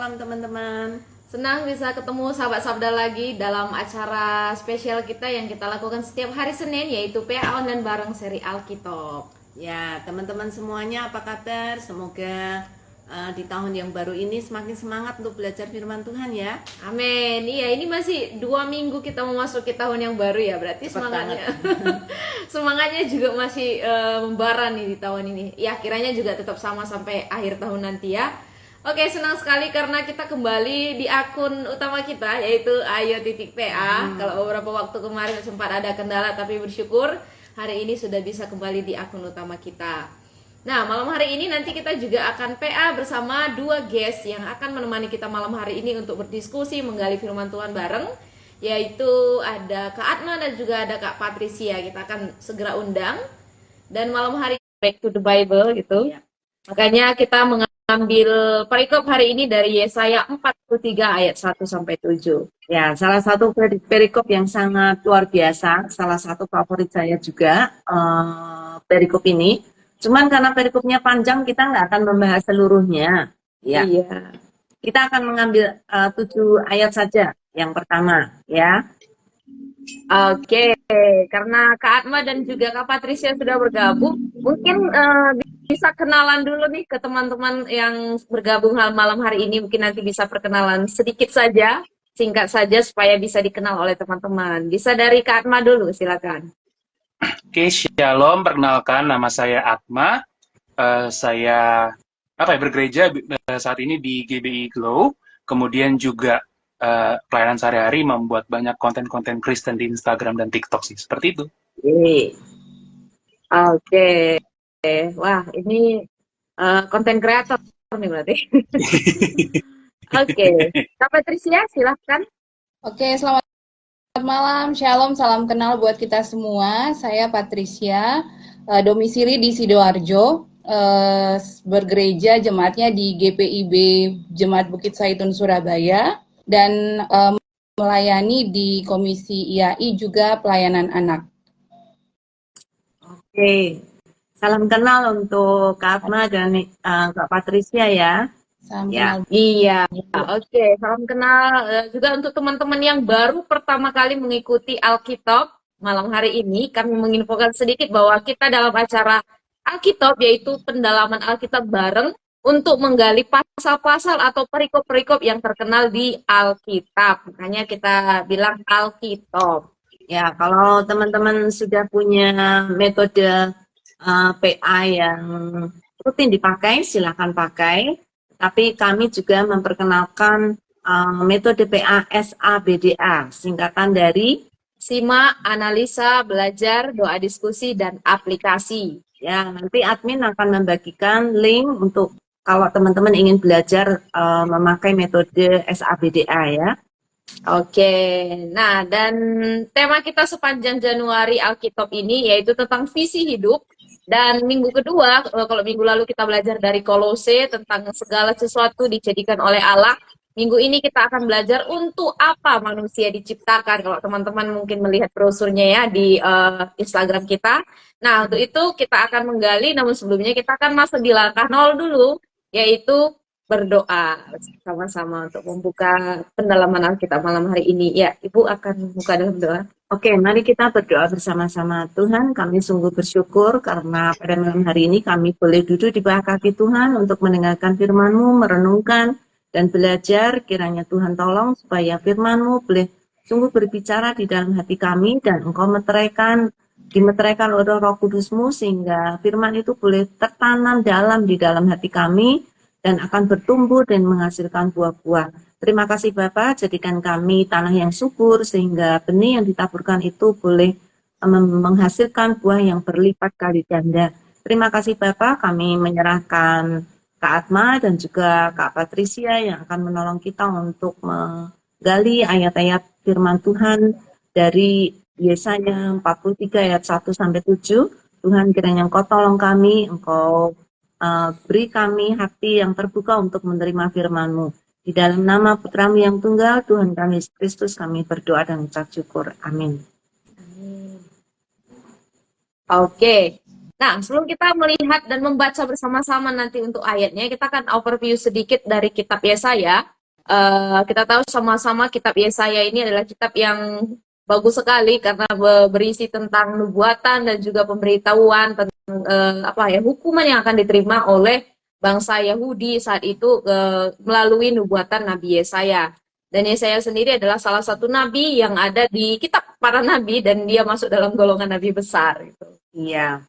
malam teman-teman. Senang bisa ketemu sahabat Sabda lagi dalam acara spesial kita yang kita lakukan setiap hari Senin, yaitu PA Online bareng seri Alkitab. Ya, teman-teman semuanya apa kabar? Semoga di tahun yang baru ini semakin semangat untuk belajar firman Tuhan ya. Amin. Iya, ini masih 2 minggu kita memasuki tahun yang baru ya, berarti Cepet semangatnya semangatnya juga masih membara nih di tahun ini. Ya, kiranya juga tetap sama sampai akhir tahun nanti ya. Oke, senang sekali karena kita kembali di akun utama kita, yaitu ayo.pa. Kalau beberapa waktu kemarin sempat ada kendala, tapi bersyukur hari ini sudah bisa kembali di akun utama kita. Nah, malam hari ini nanti kita juga akan PA bersama 2 guest yang akan menemani kita malam hari ini untuk berdiskusi, menggali firman Tuhan bareng, yaitu ada Kak Atma dan juga ada Kak Patricia. Kita akan segera undang. Dan malam hari back to the Bible gitu. Ya. Makanya kita mengambil perikop hari ini dari Yesaya 43 ayat 1 sampai 7. Ya, salah satu perikop yang sangat luar biasa, salah satu favorit saya juga perikop ini. Cuman karena perikopnya panjang, kita nggak akan membahas seluruhnya. Ya. Iya. Kita akan mengambil 7 ayat saja. Yang pertama, ya. Oke, karena Kak Atma dan juga Kak Patricia sudah bergabung, mungkin bisa kenalan dulu nih ke teman-teman yang bergabung malam hari ini. Mungkin nanti bisa perkenalan sedikit saja, singkat saja supaya bisa dikenal oleh teman-teman. Bisa dari Kak Atma dulu, silakan. Oke, Shalom. Perkenalkan, nama saya Atma. Saya bergereja saat ini di GBI Glow. Kemudian juga pelayanan sehari-hari membuat banyak konten-konten Kristen di Instagram dan TikTok sih. Seperti itu. Oke. Wah, ini konten kreator nih berarti. Oke. Kak Patricia, silahkan. Oke, selamat malam, shalom, salam kenal buat kita semua. Saya Patricia, domisili di Sidoarjo, bergereja jemaatnya di GPIB Jemaat Bukit Saitun Surabaya, dan melayani di Komisi IAI juga pelayanan anak. Oke, salam kenal untuk Kak Atma dan Kak Patricia ya. Salam Ya. kenal. Iya, oke. Salam kenal juga untuk teman-teman yang baru pertama kali mengikuti Alkitab. Malam hari ini kami menginfokan sedikit bahwa kita dalam acara Alkitab, yaitu pendalaman Alkitab bareng untuk menggali pasal-pasal atau perikop-perikop yang terkenal di Alkitab. Makanya kita bilang Alkitab. Ya, kalau teman-teman sudah punya metode PA yang rutin dipakai, silakan pakai. Tapi kami juga memperkenalkan metode PA SABDA, singkatan dari Simak, analisa, belajar, doa diskusi, dan aplikasi. ya, nanti admin akan membagikan link untuk kalau teman-teman ingin belajar memakai metode SABDA ya. Oke, nah dan tema kita sepanjang Januari Alkitab ini yaitu tentang visi hidup. Dan minggu kedua, kalau minggu lalu kita belajar dari Kolose tentang segala sesuatu dijadikan oleh Allah. Minggu ini kita akan belajar untuk apa manusia diciptakan. Kalau teman-teman mungkin melihat brosurnya ya di Instagram kita. Nah, untuk itu kita akan menggali, namun sebelumnya kita akan masuk di langkah 0 dulu, yaitu berdoa sama-sama untuk membuka pendalaman Alkitab malam hari ini. Ya, Ibu akan buka dalam doa. Oke, mari kita berdoa bersama-sama. Tuhan, kami sungguh bersyukur karena pada malam hari ini kami boleh duduk di bawah kaki Tuhan untuk mendengarkan firman-Mu, merenungkan, dan belajar. Kiranya Tuhan tolong supaya firman-Mu boleh sungguh berbicara di dalam hati kami, dan Engkau dimeteraikan oleh Roh Kudus-Mu, sehingga firman itu boleh tertanam dalam di dalam hati kami, dan akan bertumbuh dan menghasilkan buah-buah. Terima kasih Bapak, jadikan kami tanah yang subur sehingga benih yang ditaburkan itu boleh menghasilkan buah yang berlipat kali ganda. Terima kasih Bapak, kami menyerahkan Kak Atma dan juga Kak Patricia yang akan menolong kita untuk menggali ayat-ayat firman Tuhan dari Yesaya 43 ayat 1 sampai 7. Tuhan, kiranya Engkau tolong kami, Engkau beri kami hati yang terbuka untuk menerima firman-Mu. Di dalam nama Putra-Mu yang tunggal, Tuhan kami Yesus Kristus, kami berdoa dan mengucap syukur. Amin. Oke. Nah, sebelum kita melihat dan membaca bersama-sama nanti untuk ayatnya, kita akan overview sedikit dari kitab Yesaya. Kita tahu sama-sama kitab Yesaya ini adalah kitab yang bagus sekali karena berisi tentang nubuatan dan juga pemberitahuan tentang hukuman yang akan diterima oleh bangsa Yahudi saat itu melalui nubuatan Nabi Yesaya. Dan Yesaya sendiri adalah salah satu nabi yang ada di kitab para nabi dan dia masuk dalam golongan nabi besar gitu. Iya.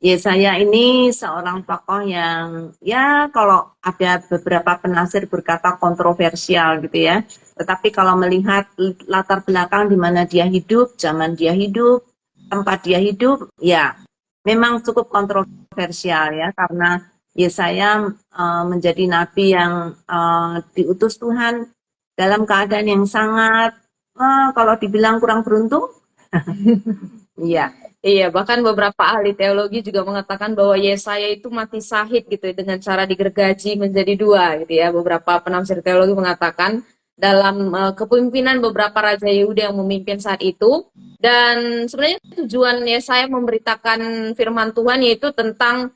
Yesaya ini seorang tokoh yang ya kalau ada beberapa penafsir berkata kontroversial gitu ya. Tetapi kalau melihat latar belakang di mana dia hidup, zaman dia hidup, tempat dia hidup, ya memang cukup kontroversial ya karena Yesaya menjadi nabi yang diutus Tuhan dalam keadaan yang sangat kalau dibilang kurang beruntung. Iya. Iya, bahkan beberapa ahli teologi juga mengatakan bahwa Yesaya itu mati syahid gitu ya, dengan cara digergaji menjadi dua gitu ya. Beberapa penafsir teologi mengatakan dalam kepemimpinan beberapa raja Yehuda yang memimpin saat itu. Dan sebenarnya tujuan Yesaya memberitakan firman Tuhan yaitu tentang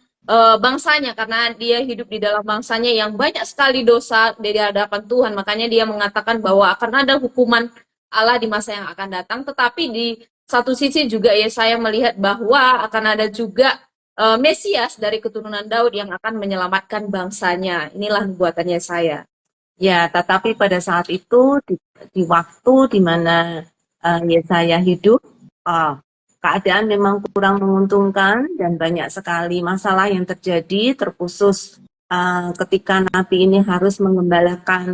bangsanya karena dia hidup di dalam bangsanya yang banyak sekali dosa di hadapan Tuhan. Makanya dia mengatakan bahwa akan ada hukuman Allah di masa yang akan datang, tetapi di satu sisi juga Yesaya melihat bahwa akan ada juga Mesias dari keturunan Daud yang akan menyelamatkan bangsanya. Inilah nubuatan Yesaya. Ya, tetapi pada saat itu di waktu di mana Yesaya hidup, keadaan memang kurang menguntungkan dan banyak sekali masalah yang terjadi, terkhusus ketika Nabi ini harus mengembalakan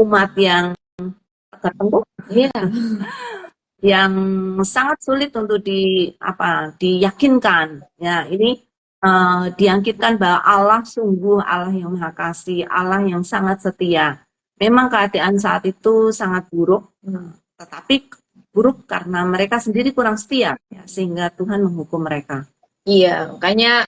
umat yang tertentu. Iya. Yang sangat sulit untuk diyakinkan. Ya, ini diangkitkan bahwa Allah sungguh Allah yang Maha Kasih, Allah yang sangat setia. Memang keadaan saat itu sangat buruk, tetapi buruk karena mereka sendiri kurang setia, ya, sehingga Tuhan menghukum mereka. Iya, makanya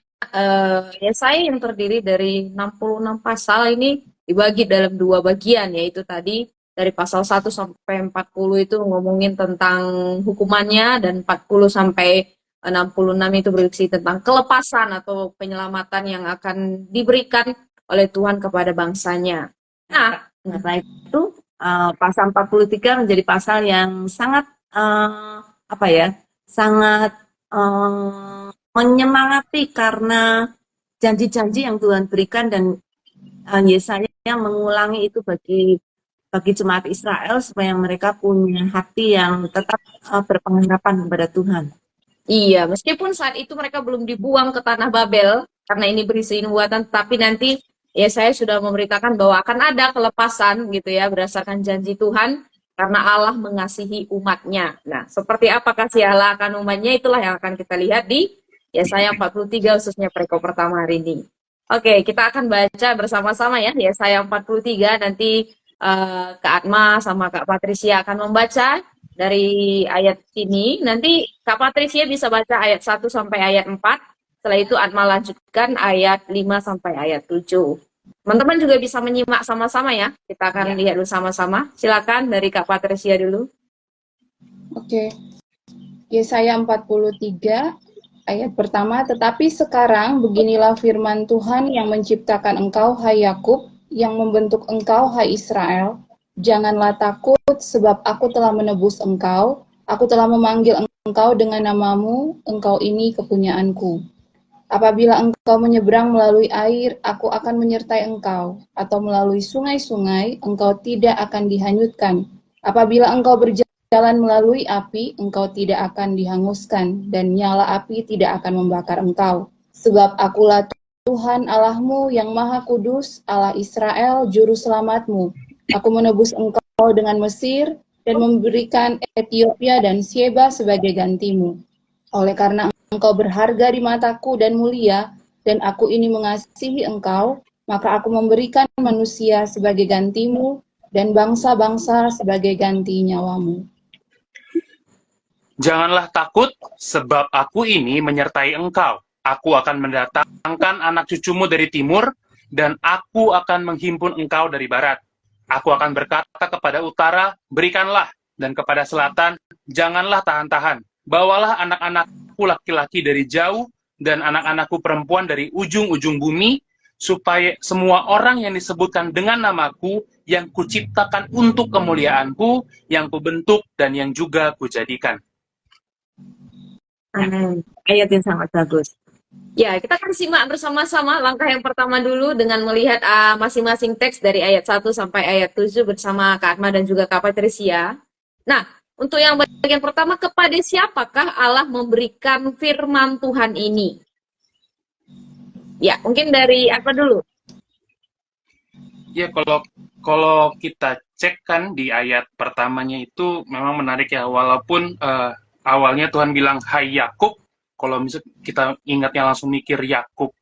Yesaya yang terdiri dari 66 pasal ini dibagi dalam dua bagian, yaitu tadi dari pasal 1 sampai 40 itu ngomongin tentang hukumannya, dan 40 sampai 66 itu berisi tentang kelepasan atau penyelamatan yang akan diberikan oleh Tuhan kepada bangsanya. Nah, karena itu pasal 43 menjadi pasal yang sangat sangat menyemangati karena janji-janji yang Tuhan berikan, dan Yesaya mengulangi itu bagi jemaat Israel supaya mereka punya hati yang tetap berpengharapan kepada Tuhan. Iya, meskipun saat itu mereka belum dibuang ke tanah Babel karena ini berisi nubuatan, tapi nanti Yesaya sudah memberitakan bahwa akan ada kelepasan gitu ya berdasarkan janji Tuhan karena Allah mengasihi umatnya. Nah, seperti apa kasih Allah akan umatnya, itulah yang akan kita lihat di Yesaya 43 khususnya perikop pertama hari ini. Oke, kita akan baca bersama-sama ya Yesaya 43, nanti Kak Atma sama Kak Patricia akan membaca dari ayat ini. Nanti Kak Patricia bisa baca ayat 1 sampai ayat 4. Setelah itu Atma lanjutkan ayat 5 sampai ayat 7. Teman-teman juga bisa menyimak sama-sama ya. Kita akan lihat bersama-sama. Silakan dari Kak Patricia dulu. Oke. Yesaya 43 ayat pertama, tetapi sekarang beginilah firman Tuhan yang menciptakan engkau, hai Yakub, yang membentuk engkau, hai Israel. Janganlah takut, sebab aku telah menebus engkau. Aku telah memanggil engkau dengan namamu, engkau ini kepunyaanku. Apabila engkau menyeberang melalui air, aku akan menyertai engkau. Atau melalui sungai-sungai, engkau tidak akan dihanyutkan. Apabila engkau berjalan melalui api, engkau tidak akan dihanguskan, dan nyala api tidak akan membakar engkau. Sebab akulah Tuhan Allahmu yang Maha Kudus, Allah Israel, Juru Selamatmu. Aku menebus engkau dengan Mesir dan memberikan Ethiopia dan Sheba sebagai gantimu. Oleh karena engkau berharga di mataku dan mulia, dan aku ini mengasihi engkau, maka aku memberikan manusia sebagai gantimu dan bangsa-bangsa sebagai ganti nyawamu. Janganlah takut, sebab aku ini menyertai engkau. Aku akan mendatangkan anak cucumu dari timur, dan aku akan menghimpun engkau dari barat. Aku akan berkata kepada utara, berikanlah, dan kepada selatan, janganlah tahan-tahan. Bawalah anak-anakku laki-laki dari jauh, dan anak-anakku perempuan dari ujung-ujung bumi, supaya semua orang yang disebutkan dengan namaku, yang kuciptakan untuk kemuliaanku, yang kubentuk, dan yang juga kujadikan. Ayat yang sangat bagus. Ya, kita akan simak bersama-sama langkah yang pertama dulu dengan melihat masing-masing teks dari ayat 1 sampai ayat 7 bersama Kak Atma dan juga Kak Patricia. Nah, untuk yang bagian pertama, kepada siapakah Allah memberikan firman Tuhan ini? Ya, mungkin dari apa dulu? Ya, kalau kita cek kan di ayat pertamanya itu memang menarik ya, walaupun awalnya Tuhan bilang Hai Yakub, kalau misalnya kita ingatnya langsung mikir Yakub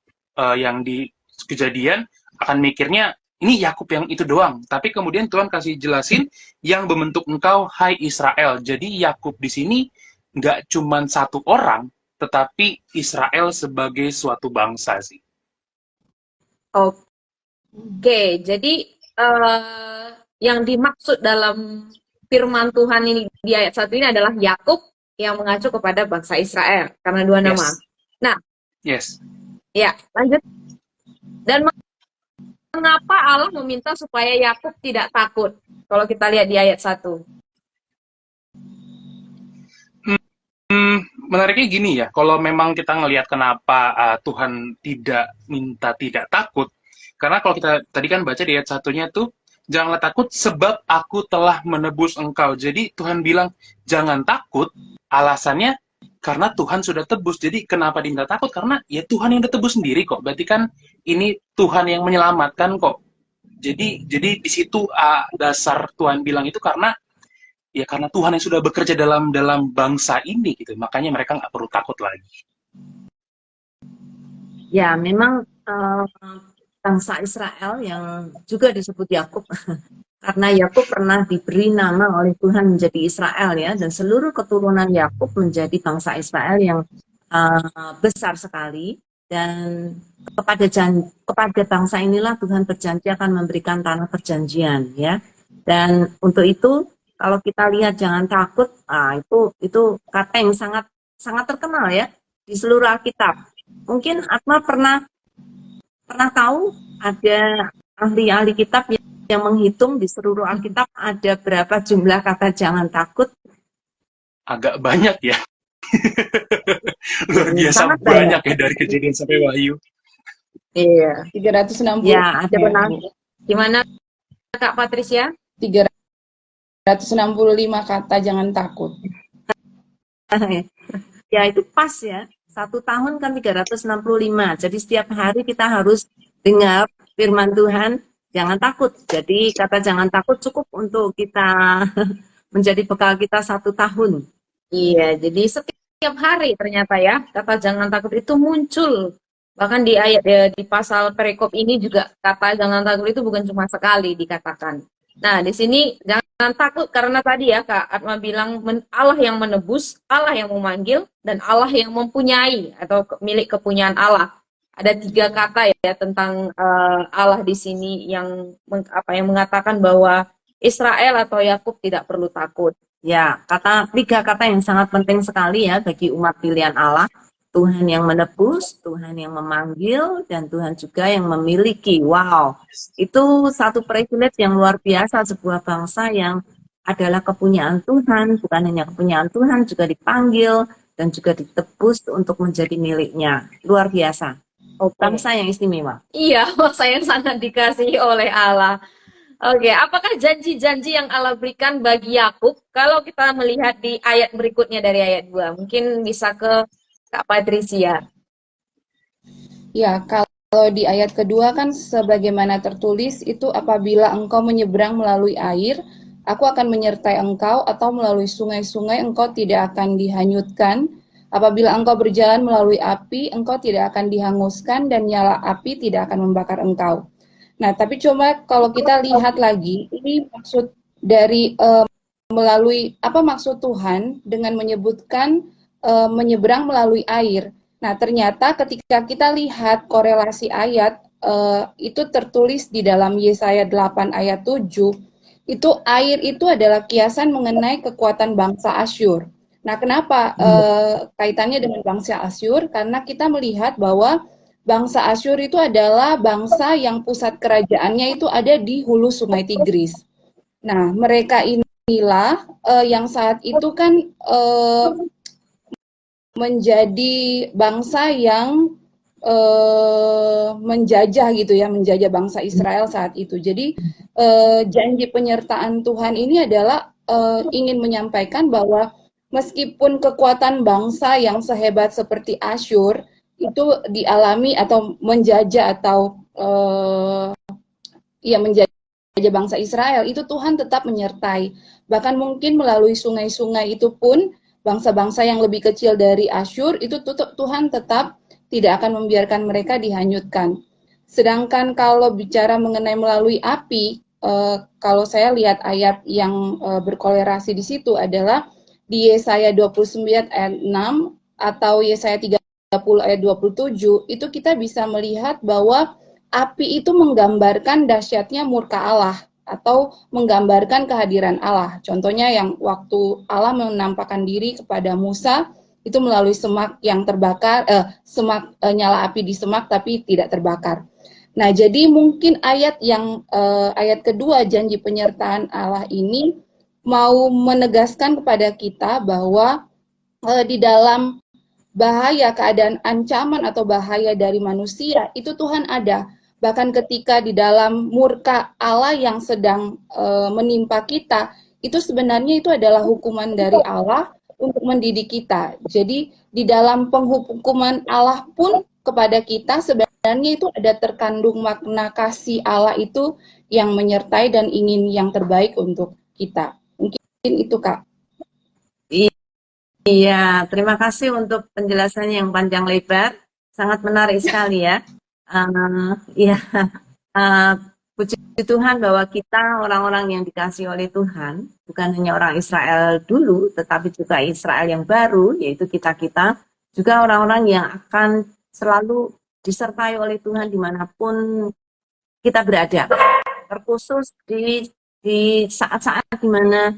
yang di Kejadian, akan mikirnya ini Yakub yang itu doang. Tapi kemudian Tuhan kasih jelasin yang membentuk engkau Hai Israel. Jadi Yakub di sini nggak cuma satu orang, tetapi Israel sebagai suatu bangsa sih. Oke, jadi yang dimaksud dalam firman Tuhan ini di ayat 1 ini adalah Yakub yang mengacu kepada bangsa Israel karena dua nama. Nah, Yes. ya, lanjut. Dan mengapa Allah meminta supaya Yakub tidak takut? Kalau kita lihat di ayat 1. Menariknya gini ya, kalau memang kita ngelihat kenapa Tuhan tidak takut, karena kalau kita tadi kan baca di ayat 1-nya tuh, janganlah takut sebab aku telah menebus engkau. Jadi Tuhan bilang, jangan takut, alasannya karena Tuhan sudah tebus. Jadi kenapa diminta takut? Karena ya Tuhan yang udah tebus sendiri kok. Berarti kan ini Tuhan yang menyelamatkan kok. Jadi di situ dasar Tuhan bilang itu karena Tuhan yang sudah bekerja dalam bangsa ini gitu. Makanya mereka nggak perlu takut lagi. Ya, memang bangsa Israel yang juga disebut Yakub karena Yakub pernah diberi nama oleh Tuhan menjadi Israel ya, dan seluruh keturunan Yakub menjadi bangsa Israel yang besar sekali, dan kepada bangsa inilah Tuhan berjanji akan memberikan tanah perjanjian ya. Dan untuk itu kalau kita lihat jangan takut, itu kata yang sangat sangat terkenal ya di seluruh Alkitab. Mungkin Atma pernah tahu ada ahli kitab yang menghitung di seluruh Alkitab ada berapa jumlah kata jangan takut? Agak banyak ya. Luar biasa banyak ya dari Kejadian sampai Wahyu. Iya, 360. Ya, ada benar. Gimana Kak Patricia? 365 kata jangan takut. Ya, itu pas ya. 1 tahun kan 365. Jadi setiap hari kita harus dengar firman Tuhan, jangan takut. Jadi kata jangan takut cukup untuk kita menjadi bekal kita 1 tahun. Iya, jadi setiap hari ternyata ya kata jangan takut itu muncul. Bahkan di ayat di pasal perikop ini juga kata jangan takut itu bukan cuma sekali dikatakan. Nah, di sini jangan takut karena tadi ya Kak Atma bilang Allah yang menebus, Allah yang memanggil, dan Allah yang mempunyai atau milik kepunyaan Allah. Ada 3 kata ya tentang Allah di sini yang mengatakan bahwa Israel atau Yakub tidak perlu takut. Ya, 3 kata yang sangat penting sekali ya bagi umat pilihan Allah. Tuhan yang menebus, Tuhan yang memanggil, dan Tuhan juga yang memiliki. Wow, itu satu privilege yang luar biasa sebuah bangsa yang adalah kepunyaan Tuhan, bukan hanya kepunyaan Tuhan, juga dipanggil dan juga ditebus untuk menjadi miliknya. Luar biasa. Bangsa yang istimewa. Iya, bangsa yang sangat dikasihi oleh Allah. Oke, apakah janji-janji yang Allah berikan bagi Yakub? Kalau kita melihat di ayat berikutnya dari ayat 2, mungkin bisa ke Kak Patricia. Ya, kalau di ayat kedua kan sebagaimana tertulis itu apabila engkau menyeberang melalui air, aku akan menyertai engkau, atau melalui sungai-sungai engkau tidak akan dihanyutkan. Apabila engkau berjalan melalui api, engkau tidak akan dihanguskan, dan nyala api tidak akan membakar engkau. Nah, tapi coba kalau kita lihat lagi, ini maksud dari melalui apa maksud Tuhan dengan menyebutkan menyeberang melalui air. Nah, ternyata ketika kita lihat korelasi ayat, itu tertulis di dalam Yesaya 8 ayat 7, itu air itu adalah kiasan mengenai kekuatan bangsa Asyur. Nah, kenapa kaitannya dengan bangsa Asyur? Karena kita melihat bahwa bangsa Asyur itu adalah bangsa yang pusat kerajaannya itu ada di hulu Sungai Tigris. Nah, mereka inilah yang saat itu kan menjadi bangsa yang menjajah gitu ya, menjajah bangsa Israel saat itu. Jadi janji penyertaan Tuhan ini adalah ingin menyampaikan bahwa meskipun kekuatan bangsa yang sehebat seperti Asyur itu dialami atau menjajah atau ya menjajah bangsa Israel, itu Tuhan tetap menyertai. Bahkan mungkin melalui sungai-sungai itu pun bangsa-bangsa yang lebih kecil dari Asyur itu Tuhan tetap tidak akan membiarkan mereka dihanyutkan. Sedangkan kalau bicara mengenai melalui api, kalau saya lihat ayat yang berkolerasi di situ adalah di Yesaya 29 ayat 6 atau Yesaya 30 ayat 27, itu kita bisa melihat bahwa api itu menggambarkan dahsyatnya murka Allah atau menggambarkan kehadiran Allah. Contohnya yang waktu Allah menampakkan diri kepada Musa itu melalui semak yang terbakar, nyala api di semak tapi tidak terbakar. Nah, jadi mungkin ayat kedua janji penyertaan Allah ini mau menegaskan kepada kita bahwa di dalam bahaya, keadaan ancaman atau bahaya dari manusia itu Tuhan ada. Bahkan ketika di dalam murka Allah yang sedang menimpa kita, itu sebenarnya itu adalah hukuman dari Allah untuk mendidik kita. Jadi di dalam penghukuman Allah pun kepada kita sebenarnya itu ada terkandung makna kasih Allah itu yang menyertai dan ingin yang terbaik untuk kita. Mungkin itu, Kak. Iya, terima kasih untuk penjelasannya yang panjang lebar. Sangat menarik sekali ya. Iya, puji Tuhan bahwa kita orang-orang yang dikasihi oleh Tuhan, bukan hanya orang Israel dulu, tetapi juga Israel yang baru, yaitu kita-kita, juga orang-orang yang akan selalu disertai oleh Tuhan dimanapun kita berada. Terkhusus di saat-saat di mana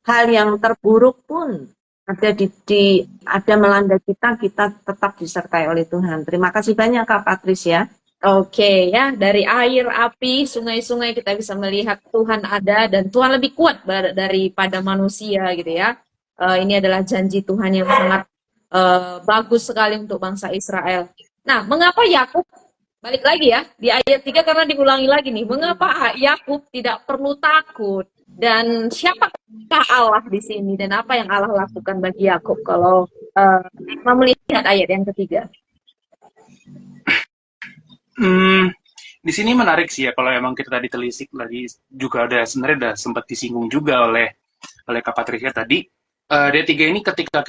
hal yang terburuk pun ada melanda kita tetap disertai oleh Tuhan. Terima kasih banyak Kak Patricia. Oke, ya, dari air, api, sungai-sungai kita bisa melihat Tuhan ada dan Tuhan lebih kuat daripada manusia gitu ya. Ini adalah janji Tuhan yang sangat bagus sekali untuk bangsa Israel. Nah, mengapa Yakub, balik lagi ya, di ayat 3 karena diulangi lagi nih, mengapa Yakub tidak perlu takut? Dan siapakah Allah di sini dan apa yang Allah lakukan bagi Yakub kalau melihat ayat yang ketiga? Di sini menarik sih ya kalau emang kita tadi telisik lagi juga sebenarnya udah sempat disinggung juga oleh Kak Patricia tadi. Ayat 3 ini ketika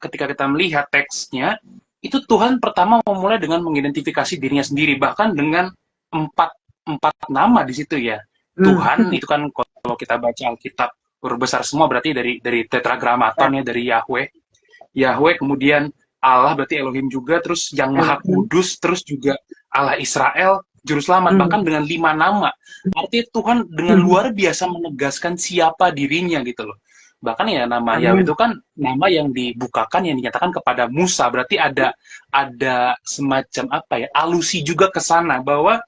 kita melihat teksnya itu Tuhan pertama memulai dengan mengidentifikasi dirinya sendiri bahkan dengan empat nama di situ ya. Tuhan itu kan kalau kita baca Alkitab huruf besar semua berarti dari tetragramaton ya, dari Yahweh, kemudian Allah berarti Elohim juga, terus yang Maha Kudus, terus juga Allah Israel, Juru Selamat, bahkan dengan 5 nama. Artinya Tuhan dengan luar biasa menegaskan siapa dirinya gitu loh. Bahkan ya nama Yahweh itu kan nama yang dibukakan, yang dinyatakan kepada Musa, berarti ada semacam alusi juga ke sana bahwa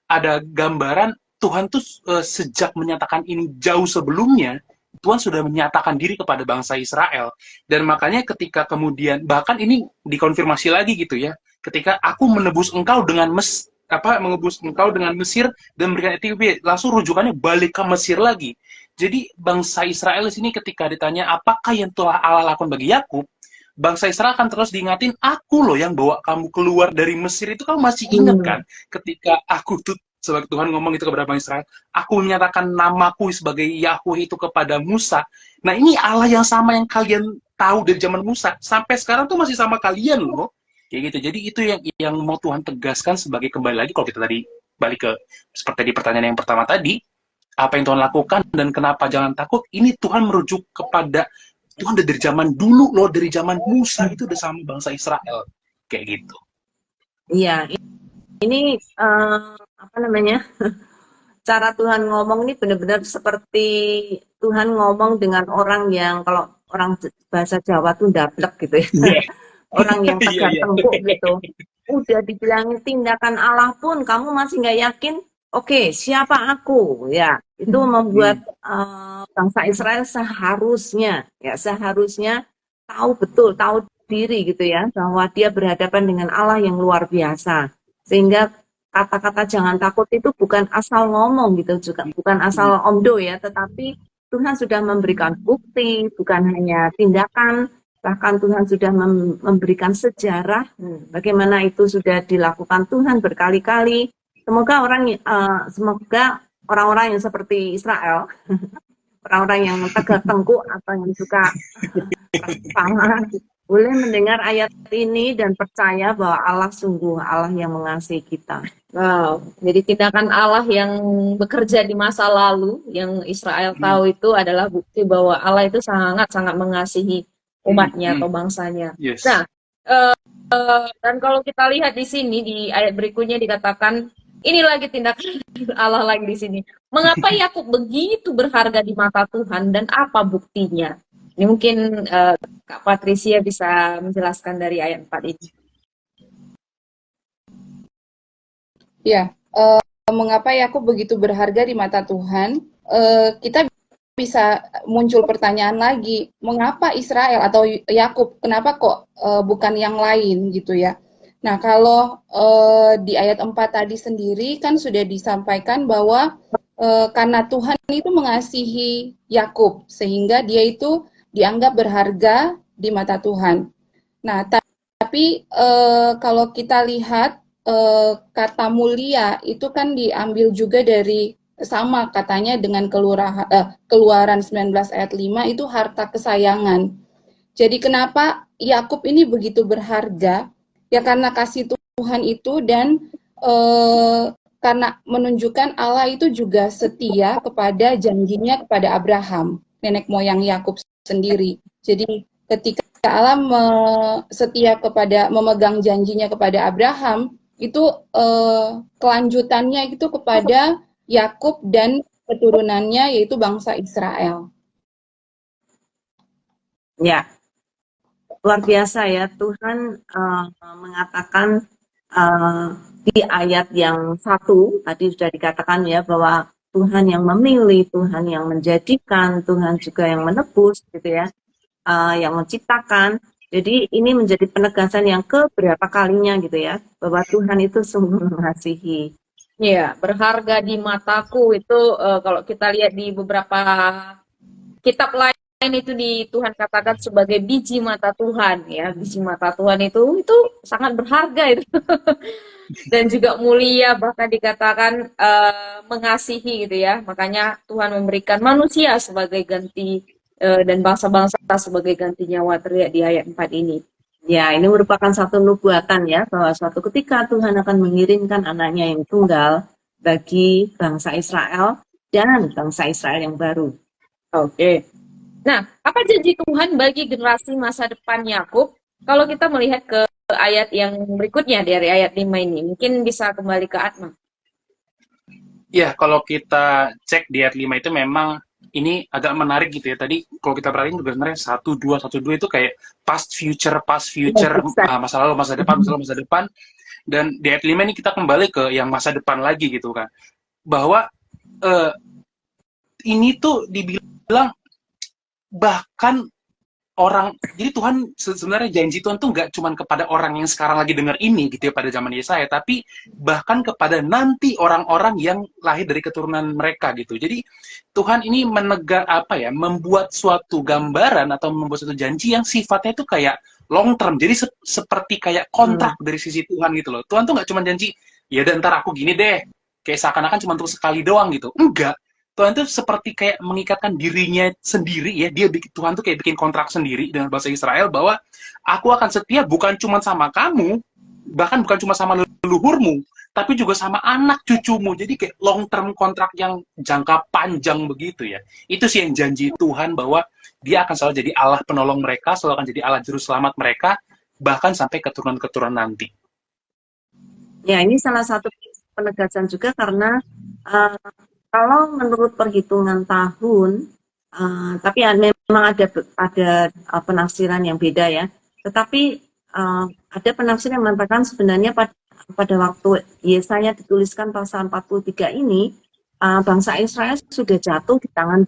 ada gambaran Tuhan tuh sejak menyatakan ini jauh sebelumnya, Tuhan sudah menyatakan diri kepada bangsa Israel. Dan makanya ketika kemudian, bahkan ini dikonfirmasi lagi gitu ya, ketika aku menebus engkau dengan mengebus engkau dengan Mesir dan memberikan Ethiopia, langsung rujukannya balik ke Mesir lagi. Jadi bangsa Israel di sini ketika ditanya apakah yang telah Allah lakukan bagi Yakub, bangsa Israel akan terus diingatin, aku loh yang bawa kamu keluar dari Mesir. Itu kamu masih ingat kan ketika aku tuh sebagai Tuhan ngomong itu kepada bangsa Israel, aku menyatakan namaku sebagai Yahweh itu kepada Musa. Nah ini Allah yang sama yang kalian tahu dari zaman Musa sampai sekarang tuh masih sama kalian loh, kayak gitu. Jadi itu yang mau Tuhan tegaskan sebagai, kembali lagi kalau kita tadi balik ke seperti di pertanyaan yang pertama tadi, apa yang Tuhan lakukan dan kenapa jangan takut, ini Tuhan merujuk kepada Tuhan dari zaman dulu loh, dari zaman Musa itu udah sama bangsa Israel kayak gitu. Iya, ini cara Tuhan ngomong ini benar-benar seperti Tuhan ngomong dengan orang yang kalau orang bahasa Jawa tuh ndablek gitu ya. orang yang Iya, tegar iya. tengkuk gitu. Udah dibilangin tindakan Allah pun kamu masih nggak yakin. Oke, siapa aku? Ya, itu membuat Hmm, bangsa Israel seharusnya tahu betul, tahu diri gitu ya, bahwa dia berhadapan dengan Allah yang luar biasa. Sehingga kata-kata jangan takut itu bukan asal ngomong gitu juga, bukan hmm, asal omdo ya, tetapi Tuhan sudah memberikan bukti, bukan hanya tindakan, bahkan Tuhan sudah memberikan sejarah bagaimana itu sudah dilakukan Tuhan berkali-kali. Semoga orang-orang yang seperti Israel, orang-orang yang tegak tengkuk atau yang suka keras kepala, boleh mendengar ayat ini dan percaya bahwa Allah sungguh Allah yang mengasihi kita. Wow, jadi tindakan Allah yang bekerja di masa lalu, yang Israel hmm, tahu itu adalah bukti bahwa Allah itu sangat-sangat mengasihi hmm, umatnya hmm. atau bangsanya. Yes. Nah, dan kalau kita lihat di sini di ayat berikutnya dikatakan ini lagi tindakan Allah lagi di sini. Mengapa Yakub begitu berharga di mata Tuhan dan apa buktinya? Ini mungkin Kak Patricia bisa menjelaskan dari ayat 4 ini. Ya, mengapa Yakub begitu berharga di mata Tuhan? Kita bisa muncul pertanyaan lagi, mengapa Israel atau Yakub, kenapa kok bukan yang lain gitu ya? Nah, kalau di ayat 4 tadi sendiri kan sudah disampaikan bahwa karena Tuhan itu mengasihi Yakub sehingga dia itu dianggap berharga di mata Tuhan. Nah, tapi kalau kita lihat kata mulia itu kan diambil juga dari sama katanya dengan Keluaran 19 ayat 5 itu harta kesayangan. Jadi kenapa Yakub ini begitu berharga? Ya karena kasih Tuhan itu dan karena menunjukkan Allah itu juga setia kepada janjinya kepada Abraham, nenek moyang Yakub sendiri. Jadi ketika Allah setia kepada memegang janjinya kepada Abraham, itu kelanjutannya itu kepada Yakub dan keturunannya yaitu bangsa Israel. Ya, luar biasa ya Tuhan mengatakan di ayat yang 1 tadi sudah dikatakan ya bahwa Tuhan yang memilih, Tuhan yang menjadikan, Tuhan juga yang menebus gitu ya, yang menciptakan. Jadi ini menjadi penegasan yang keberapa kalinya gitu ya, bahwa Tuhan itu sungguh mengasihi. Iya, berharga di mataku itu kalau kita lihat di beberapa kitab lain itu di Tuhan katakan sebagai biji mata Tuhan ya, biji mata Tuhan itu sangat berharga itu dan juga mulia bahkan dikatakan mengasihi gitu ya. Makanya Tuhan memberikan manusia sebagai ganti dan bangsa-bangsa sebagai ganti nyawa terlihat di ayat 4 ini. Ya, ini merupakan satu nubuatan ya, bahwa suatu ketika Tuhan akan mengirimkan anaknya yang tunggal bagi bangsa Israel dan bangsa Israel yang baru. Oke. Nah, apa janji Tuhan bagi generasi masa depan Yakub? Kalau kita melihat ke ayat yang berikutnya dari ayat 5 ini, mungkin bisa kembali ke Atma. Ya, kalau kita cek di ayat 5 itu memang ini agak menarik gitu ya. Tadi kalau kita perhatiin juga sebenarnya 1, 2 itu kayak past future, masa lalu, masa depan, masa lalu, masa depan. Dan di ayat 5 ini kita kembali ke yang masa depan lagi gitu kan. Bahwa ini tuh dibilang bahkan orang, jadi Tuhan sebenarnya janji Tuhan tuh nggak cuma kepada orang yang sekarang lagi dengar ini gitu ya pada zaman Yesaya, tapi bahkan kepada nanti orang-orang yang lahir dari keturunan mereka gitu. Jadi Tuhan ini membuat suatu gambaran atau membuat suatu janji yang sifatnya itu kayak long term. Jadi seperti kayak kontrak dari sisi Tuhan gitu loh. Tuhan tuh nggak cuma janji, ya dan ntar aku gini deh, kayak seakan-akan cuma untuk sekali doang gitu. Enggak. Tuhan tuh seperti kayak mengikatkan dirinya sendiri ya. Tuhan tuh kayak bikin kontrak sendiri dengan bangsa Israel bahwa aku akan setia bukan cuma sama kamu, bahkan bukan cuma sama leluhurmu, tapi juga sama anak cucumu. Jadi kayak long term kontrak yang jangka panjang begitu ya. Itu sih yang janji Tuhan bahwa dia akan selalu jadi Allah penolong mereka, selalu akan jadi Allah juru selamat mereka, bahkan sampai keturunan-keturunan nanti. Ya, ini salah satu penegasan juga karena kalau menurut perhitungan tahun, tapi memang ada penafsiran yang beda ya. Tetapi ada penafsir yang mengatakan sebenarnya pada waktu Yesaya dituliskan pasal 43 ini, bangsa Israel sudah jatuh di tangan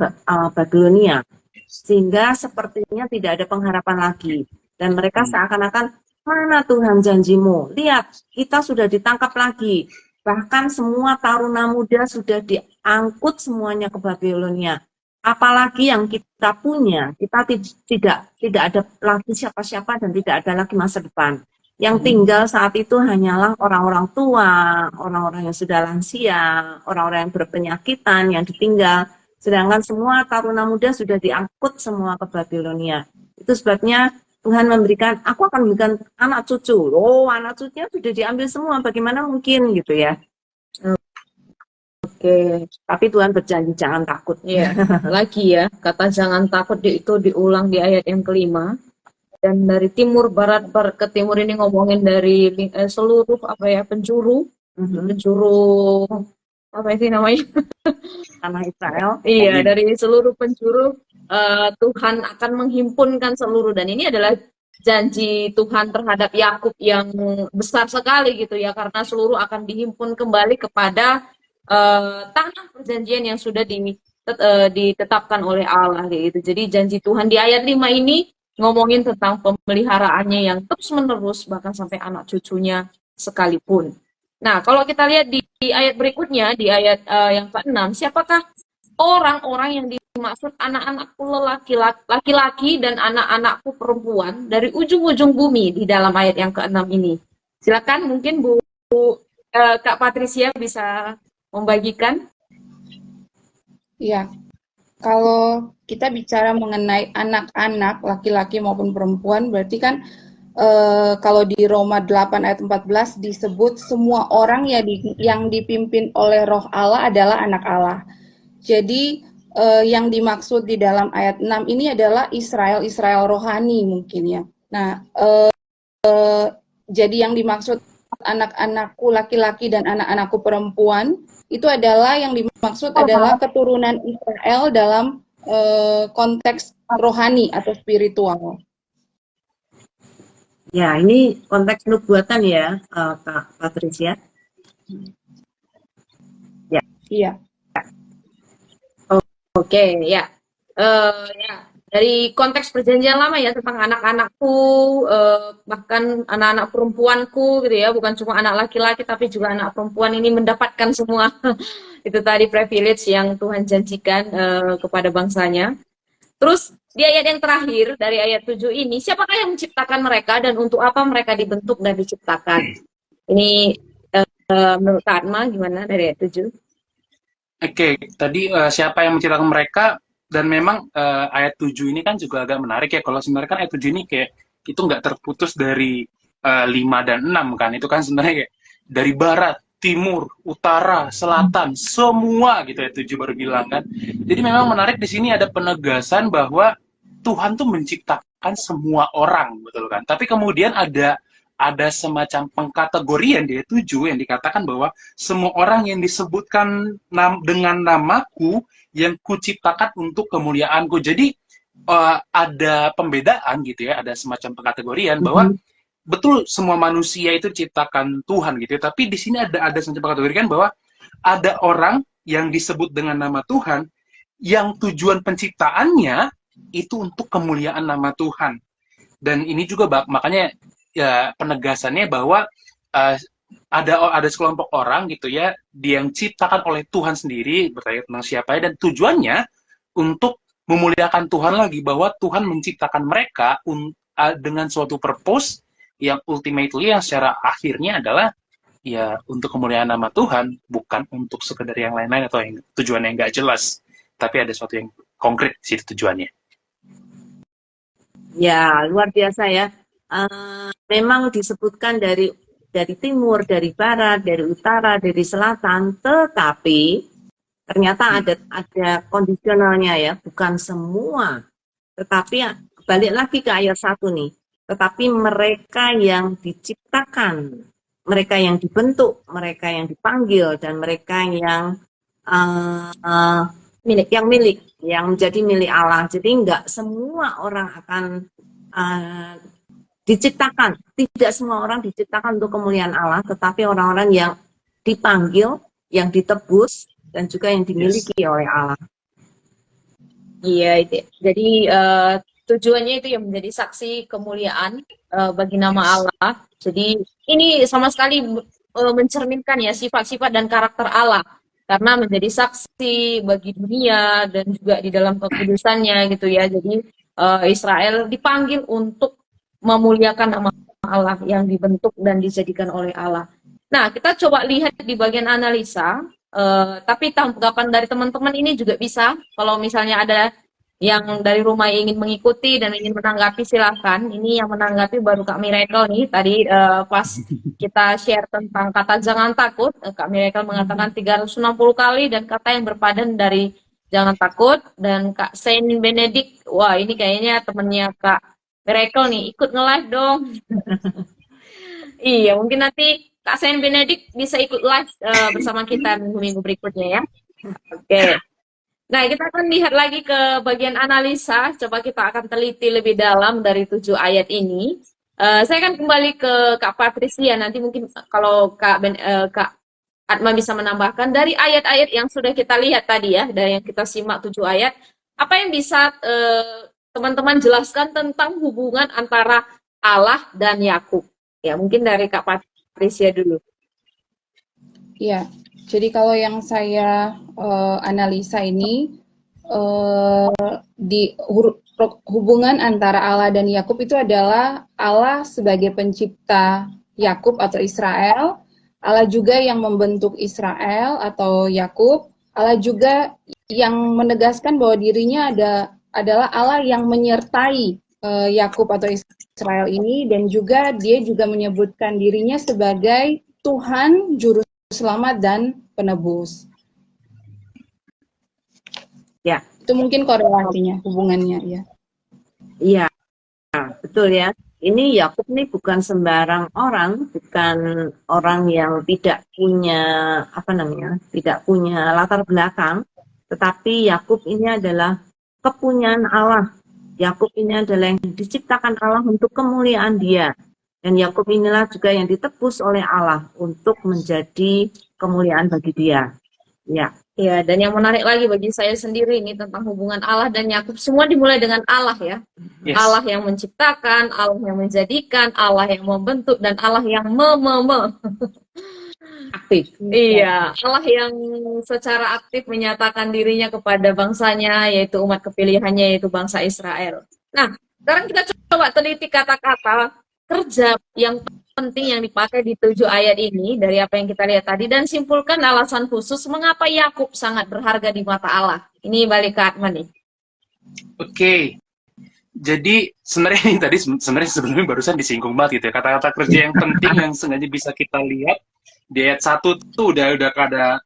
Babilonia, sehingga sepertinya tidak ada pengharapan lagi. Dan mereka seakan-akan, mana Tuhan janjimu? Lihat, kita sudah ditangkap lagi. Bahkan semua taruna muda sudah diangkut semuanya ke Babilonia. Apalagi yang kita punya, kita tidak ada lagi siapa-siapa dan tidak ada lagi masa depan. Yang tinggal saat itu hanyalah orang-orang tua, orang-orang yang sudah lansia, orang-orang yang berpenyakitan yang ditinggal. Sedangkan semua taruna muda sudah diangkut semua ke Babilonia. Itu sebabnya Tuhan memberikan, aku akan memberikan anak cucu. Oh, anak cucunya sudah diambil semua, bagaimana mungkin gitu ya. Oke, tapi Tuhan berjanji jangan takut. Iya, lagi ya, kata jangan takut itu diulang di ayat yang kelima. Dan dari timur barat ke timur ini ngomongin dari seluruh penjuru apa sih namanya? Tanah Israel. Iya, dari seluruh penjuru Tuhan akan menghimpunkan seluruh, dan ini adalah janji Tuhan terhadap Yakub yang besar sekali gitu ya, karena seluruh akan dihimpun kembali kepada tanah perjanjian yang sudah ditetapkan oleh Allah gitu. Jadi janji Tuhan di ayat 5 ini ngomongin tentang pemeliharaannya yang terus-menerus bahkan sampai anak cucunya sekalipun. Nah, kalau kita lihat di ayat berikutnya, di ayat yang ke-6, siapakah orang-orang yang dimaksud anak-anakku laki-laki dan anak-anakku perempuan dari ujung-ujung bumi di dalam ayat yang ke-6 ini? Silakan mungkin Bu Kak Patricia bisa membagikan. Iya, kalau kita bicara mengenai anak-anak laki-laki maupun perempuan, berarti kan kalau di Roma 8 ayat 14 disebut semua orang yang dipimpin oleh Roh Allah adalah anak Allah. Jadi yang dimaksud di dalam ayat 6 ini adalah Israel rohani mungkin ya. Nah, jadi yang dimaksud anak-anakku laki-laki dan anak-anakku perempuan itu adalah yang dimaksud adalah keturunan Israel dalam konteks rohani atau spiritual. Ya, ini konteks nubuatan ya, Kak Patricia. Ya. Iya. Oke, ya. Ya. Dari konteks perjanjian lama ya tentang anak-anakku, bahkan anak-anak perempuanku gitu ya, bukan cuma anak laki-laki tapi juga anak perempuan ini mendapatkan semua itu tadi privilege yang Tuhan janjikan kepada bangsanya. Terus di ayat yang terakhir dari ayat 7 ini, siapakah yang menciptakan mereka dan untuk apa mereka dibentuk dan diciptakan? Ini menurut Kak Atma gimana dari ayat 7? Oke, tadi siapa yang menciptakan mereka, dan memang ayat 7 ini kan juga agak menarik ya, kalau sebenarnya kan ayat 7 ini kayak itu nggak terputus dari 5 dan 6 kan, itu kan sebenarnya kayak dari barat, timur, utara, selatan, semua gitu ya 7 baru bilang kan. Jadi memang menarik di sini ada penegasan bahwa Tuhan tuh menciptakan semua orang, betul kan? Tapi kemudian ada semacam pengkategorian di ayat 7 yang dikatakan bahwa semua orang yang disebutkan dengan namaku yang kuciptakan untuk kemuliaanku. Jadi ada pembedaan gitu ya, ada semacam pengkategorian bahwa betul semua manusia itu diciptakan Tuhan gitu ya, tapi di sini ada semacam pengkategorian bahwa ada orang yang disebut dengan nama Tuhan yang tujuan penciptaannya itu untuk kemuliaan nama Tuhan. Dan ini juga makanya ya penegasannya bahwa ada sekelompok orang gitu ya, yang diciptakan oleh Tuhan sendiri, bertanya tentang siapa dan tujuannya untuk memuliakan Tuhan lagi, bahwa Tuhan menciptakan mereka dengan suatu purpose yang ultimately, yang secara akhirnya adalah ya untuk kemuliaan nama Tuhan, bukan untuk sekedar yang lain-lain atau yang tujuannya nggak jelas, tapi ada sesuatu yang konkret sih tujuannya. Ya, luar biasa ya. Memang disebutkan dari timur, dari barat, dari utara, dari selatan, tetapi ternyata ada kondisionalnya ya, bukan semua. Tetapi balik lagi ke ayat 1 nih. Tetapi mereka yang diciptakan, mereka yang dibentuk, mereka yang dipanggil, dan mereka yang yang menjadi milik Allah. Jadi enggak semua orang akan diciptakan. Tidak semua orang diciptakan untuk kemuliaan Allah, tetapi orang-orang yang dipanggil, yang ditebus, dan juga yang dimiliki oleh Allah. Iya, itu. Jadi tujuannya itu yang menjadi saksi kemuliaan bagi nama Allah. Jadi ini sama sekali mencerminkan ya sifat-sifat dan karakter Allah. Karena menjadi saksi bagi dunia dan juga di dalam kekudusannya gitu ya. Jadi Israel dipanggil untuk memuliakan nama Allah yang dibentuk dan dijadikan oleh Allah. Nah, kita coba lihat di bagian analisa. Tapi tanggapan dari teman-teman ini juga bisa. Kalau misalnya ada yang dari rumah ingin mengikuti dan ingin menanggapi, silahkan. Ini yang menanggapi baru Kak Miracle nih. Tadi pas kita share tentang kata jangan takut, Kak Miracle mengatakan 360 kali dan kata yang berpadan dari jangan takut. Dan Kak Saint Benedict, wah ini kayaknya temennya Kak Miracle nih, ikut nge-live dong. Iya, mungkin nanti Kak Saint Benedict bisa ikut live bersama kita minggu-minggu berikutnya ya. Oke. Nah, kita akan lihat lagi ke bagian analisa. Coba kita akan teliti lebih dalam dari 7 ayat ini. Saya akan kembali ke Kak Patricia. Nanti mungkin kalau Kak Atma bisa menambahkan dari ayat-ayat yang sudah kita lihat tadi ya, dari yang kita simak 7 ayat, apa yang bisa teman-teman jelaskan tentang hubungan antara Allah dan Yakub? Ya, mungkin dari Kak Patricia dulu. Ya, jadi kalau yang saya analisa ini di hubungan antara Allah dan Yakub itu adalah Allah sebagai pencipta Yakub atau Israel, Allah juga yang membentuk Israel atau Yakub, Allah juga yang menegaskan bahwa dirinya adalah Allah yang menyertai Yakub atau Israel ini, dan juga dia juga menyebutkan dirinya sebagai Tuhan juru selamat dan penebus. Ya, itu mungkin korelasinya, hubungannya ya. Iya, betul ya. Ini Yakub nih bukan sembarang orang, bukan orang yang tidak punya tidak punya latar belakang, tetapi Yakub ini adalah kepunyaan Allah. Yakub ini adalah yang diciptakan Allah untuk kemuliaan Dia. Dan Yakub inilah juga yang ditebus oleh Allah untuk menjadi kemuliaan bagi Dia. Ya. Ya, dan yang menarik lagi bagi saya sendiri ini tentang hubungan Allah dan Yakub, semua dimulai dengan Allah ya. Yes. Allah yang menciptakan, Allah yang menjadikan, Allah yang membentuk, dan Allah yang aktif. Iya, Allah yang secara aktif menyatakan dirinya kepada bangsanya, yaitu umat kepilihannya, yaitu bangsa Israel. Nah, sekarang kita coba teliti kata-kata kerja yang penting yang dipakai di 7 ayat ini dari apa yang kita lihat tadi, dan simpulkan alasan khusus mengapa Yakub sangat berharga di mata Allah. Ini balik ke Atman nih. Oke. Jadi sebenarnya ini tadi sebelumnya barusan disinggung banget gitu ya, kata-kata kerja yang penting yang sengaja bisa kita lihat di ayat 1 tuh udah ada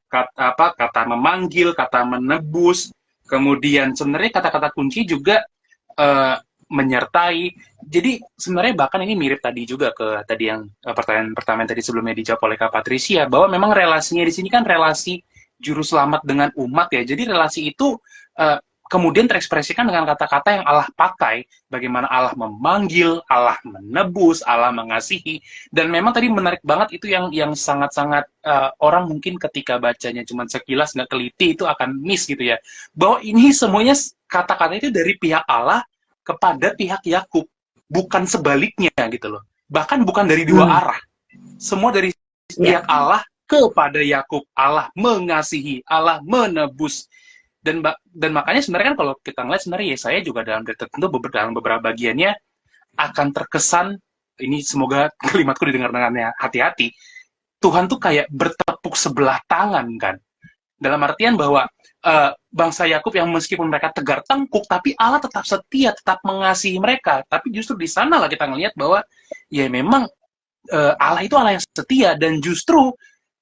kata memanggil, kata menebus, kemudian sebenarnya kata-kata kunci juga menyertai. Jadi sebenarnya bahkan ini mirip tadi juga ke tadi yang pertanyaan pertama yang tadi sebelumnya dijawab oleh Kak Patricia, bahwa memang relasinya di sini kan relasi juru selamat dengan umat ya. Jadi relasi itu kemudian terekspresikan dengan kata-kata yang Allah pakai, bagaimana Allah memanggil, Allah menebus, Allah mengasihi. Dan memang tadi menarik banget itu yang sangat-sangat orang mungkin ketika bacanya cuma sekilas nggak teliti itu akan miss gitu ya, bahwa ini semuanya kata-kata itu dari pihak Allah kepada pihak Yakub, bukan sebaliknya gitu loh. Bahkan bukan dari dua arah. Semua dari pihak Allah kepada Yakub. Allah mengasihi, Allah menebus. Dan makanya sebenarnya kan kalau kita ngeliat sebenarnya Yesaya juga dalam tertentu dalam beberapa bagiannya akan terkesan, ini semoga kalimatku didengar dengannya hati-hati, Tuhan tuh kayak bertepuk sebelah tangan kan. Dalam artian bahwa bangsa Yakub yang meskipun mereka tegar tengkuk, tapi Allah tetap setia, tetap mengasihi mereka. Tapi justru di sana lah kita ngelihat bahwa ya memang Allah itu Allah yang setia, dan justru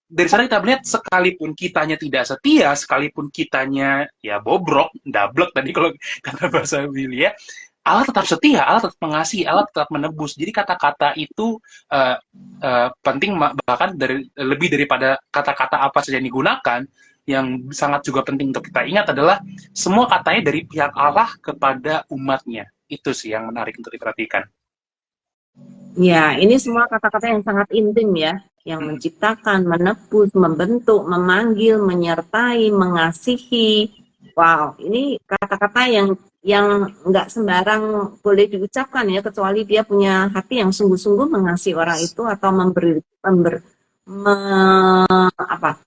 dari sana kita melihat sekalipun kitanya tidak setia, sekalipun kitanya ya bobrok, dablek tadi kalau kata bahasa Biblia, Allah tetap setia, Allah tetap mengasihi, Allah tetap menebus. Jadi kata-kata itu penting, bahkan lebih daripada kata-kata apa saja yang digunakan. Yang sangat juga penting untuk kita ingat adalah semua katanya dari pihak Allah kepada umatnya. Itu sih yang menarik untuk diperhatikan. Ya, ini semua kata-kata yang sangat intim ya, yang menciptakan, menebus, membentuk, memanggil, menyertai, mengasihi. Wow, ini kata-kata yang nggak sembarang boleh diucapkan ya, kecuali dia punya hati yang sungguh-sungguh mengasihi orang itu atau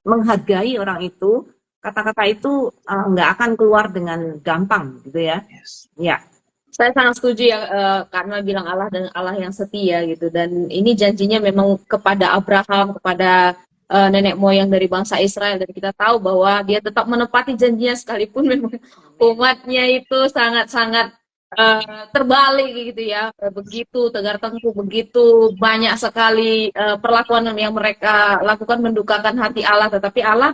menghargai orang itu. Kata-kata itu nggak akan keluar dengan gampang, gitu ya. Yes. Ya. Saya sangat setuju ya, karena bilang Allah dan Allah yang setia gitu, dan ini janjinya memang kepada Abraham, kepada nenek moyang dari bangsa Israel, dan kita tahu bahwa dia tetap menepati janjinya sekalipun memang umatnya itu sangat-sangat terbalik gitu ya, begitu tegar tengkuk, begitu banyak sekali perlakuan yang mereka lakukan mendukakan hati Allah, tetapi Allah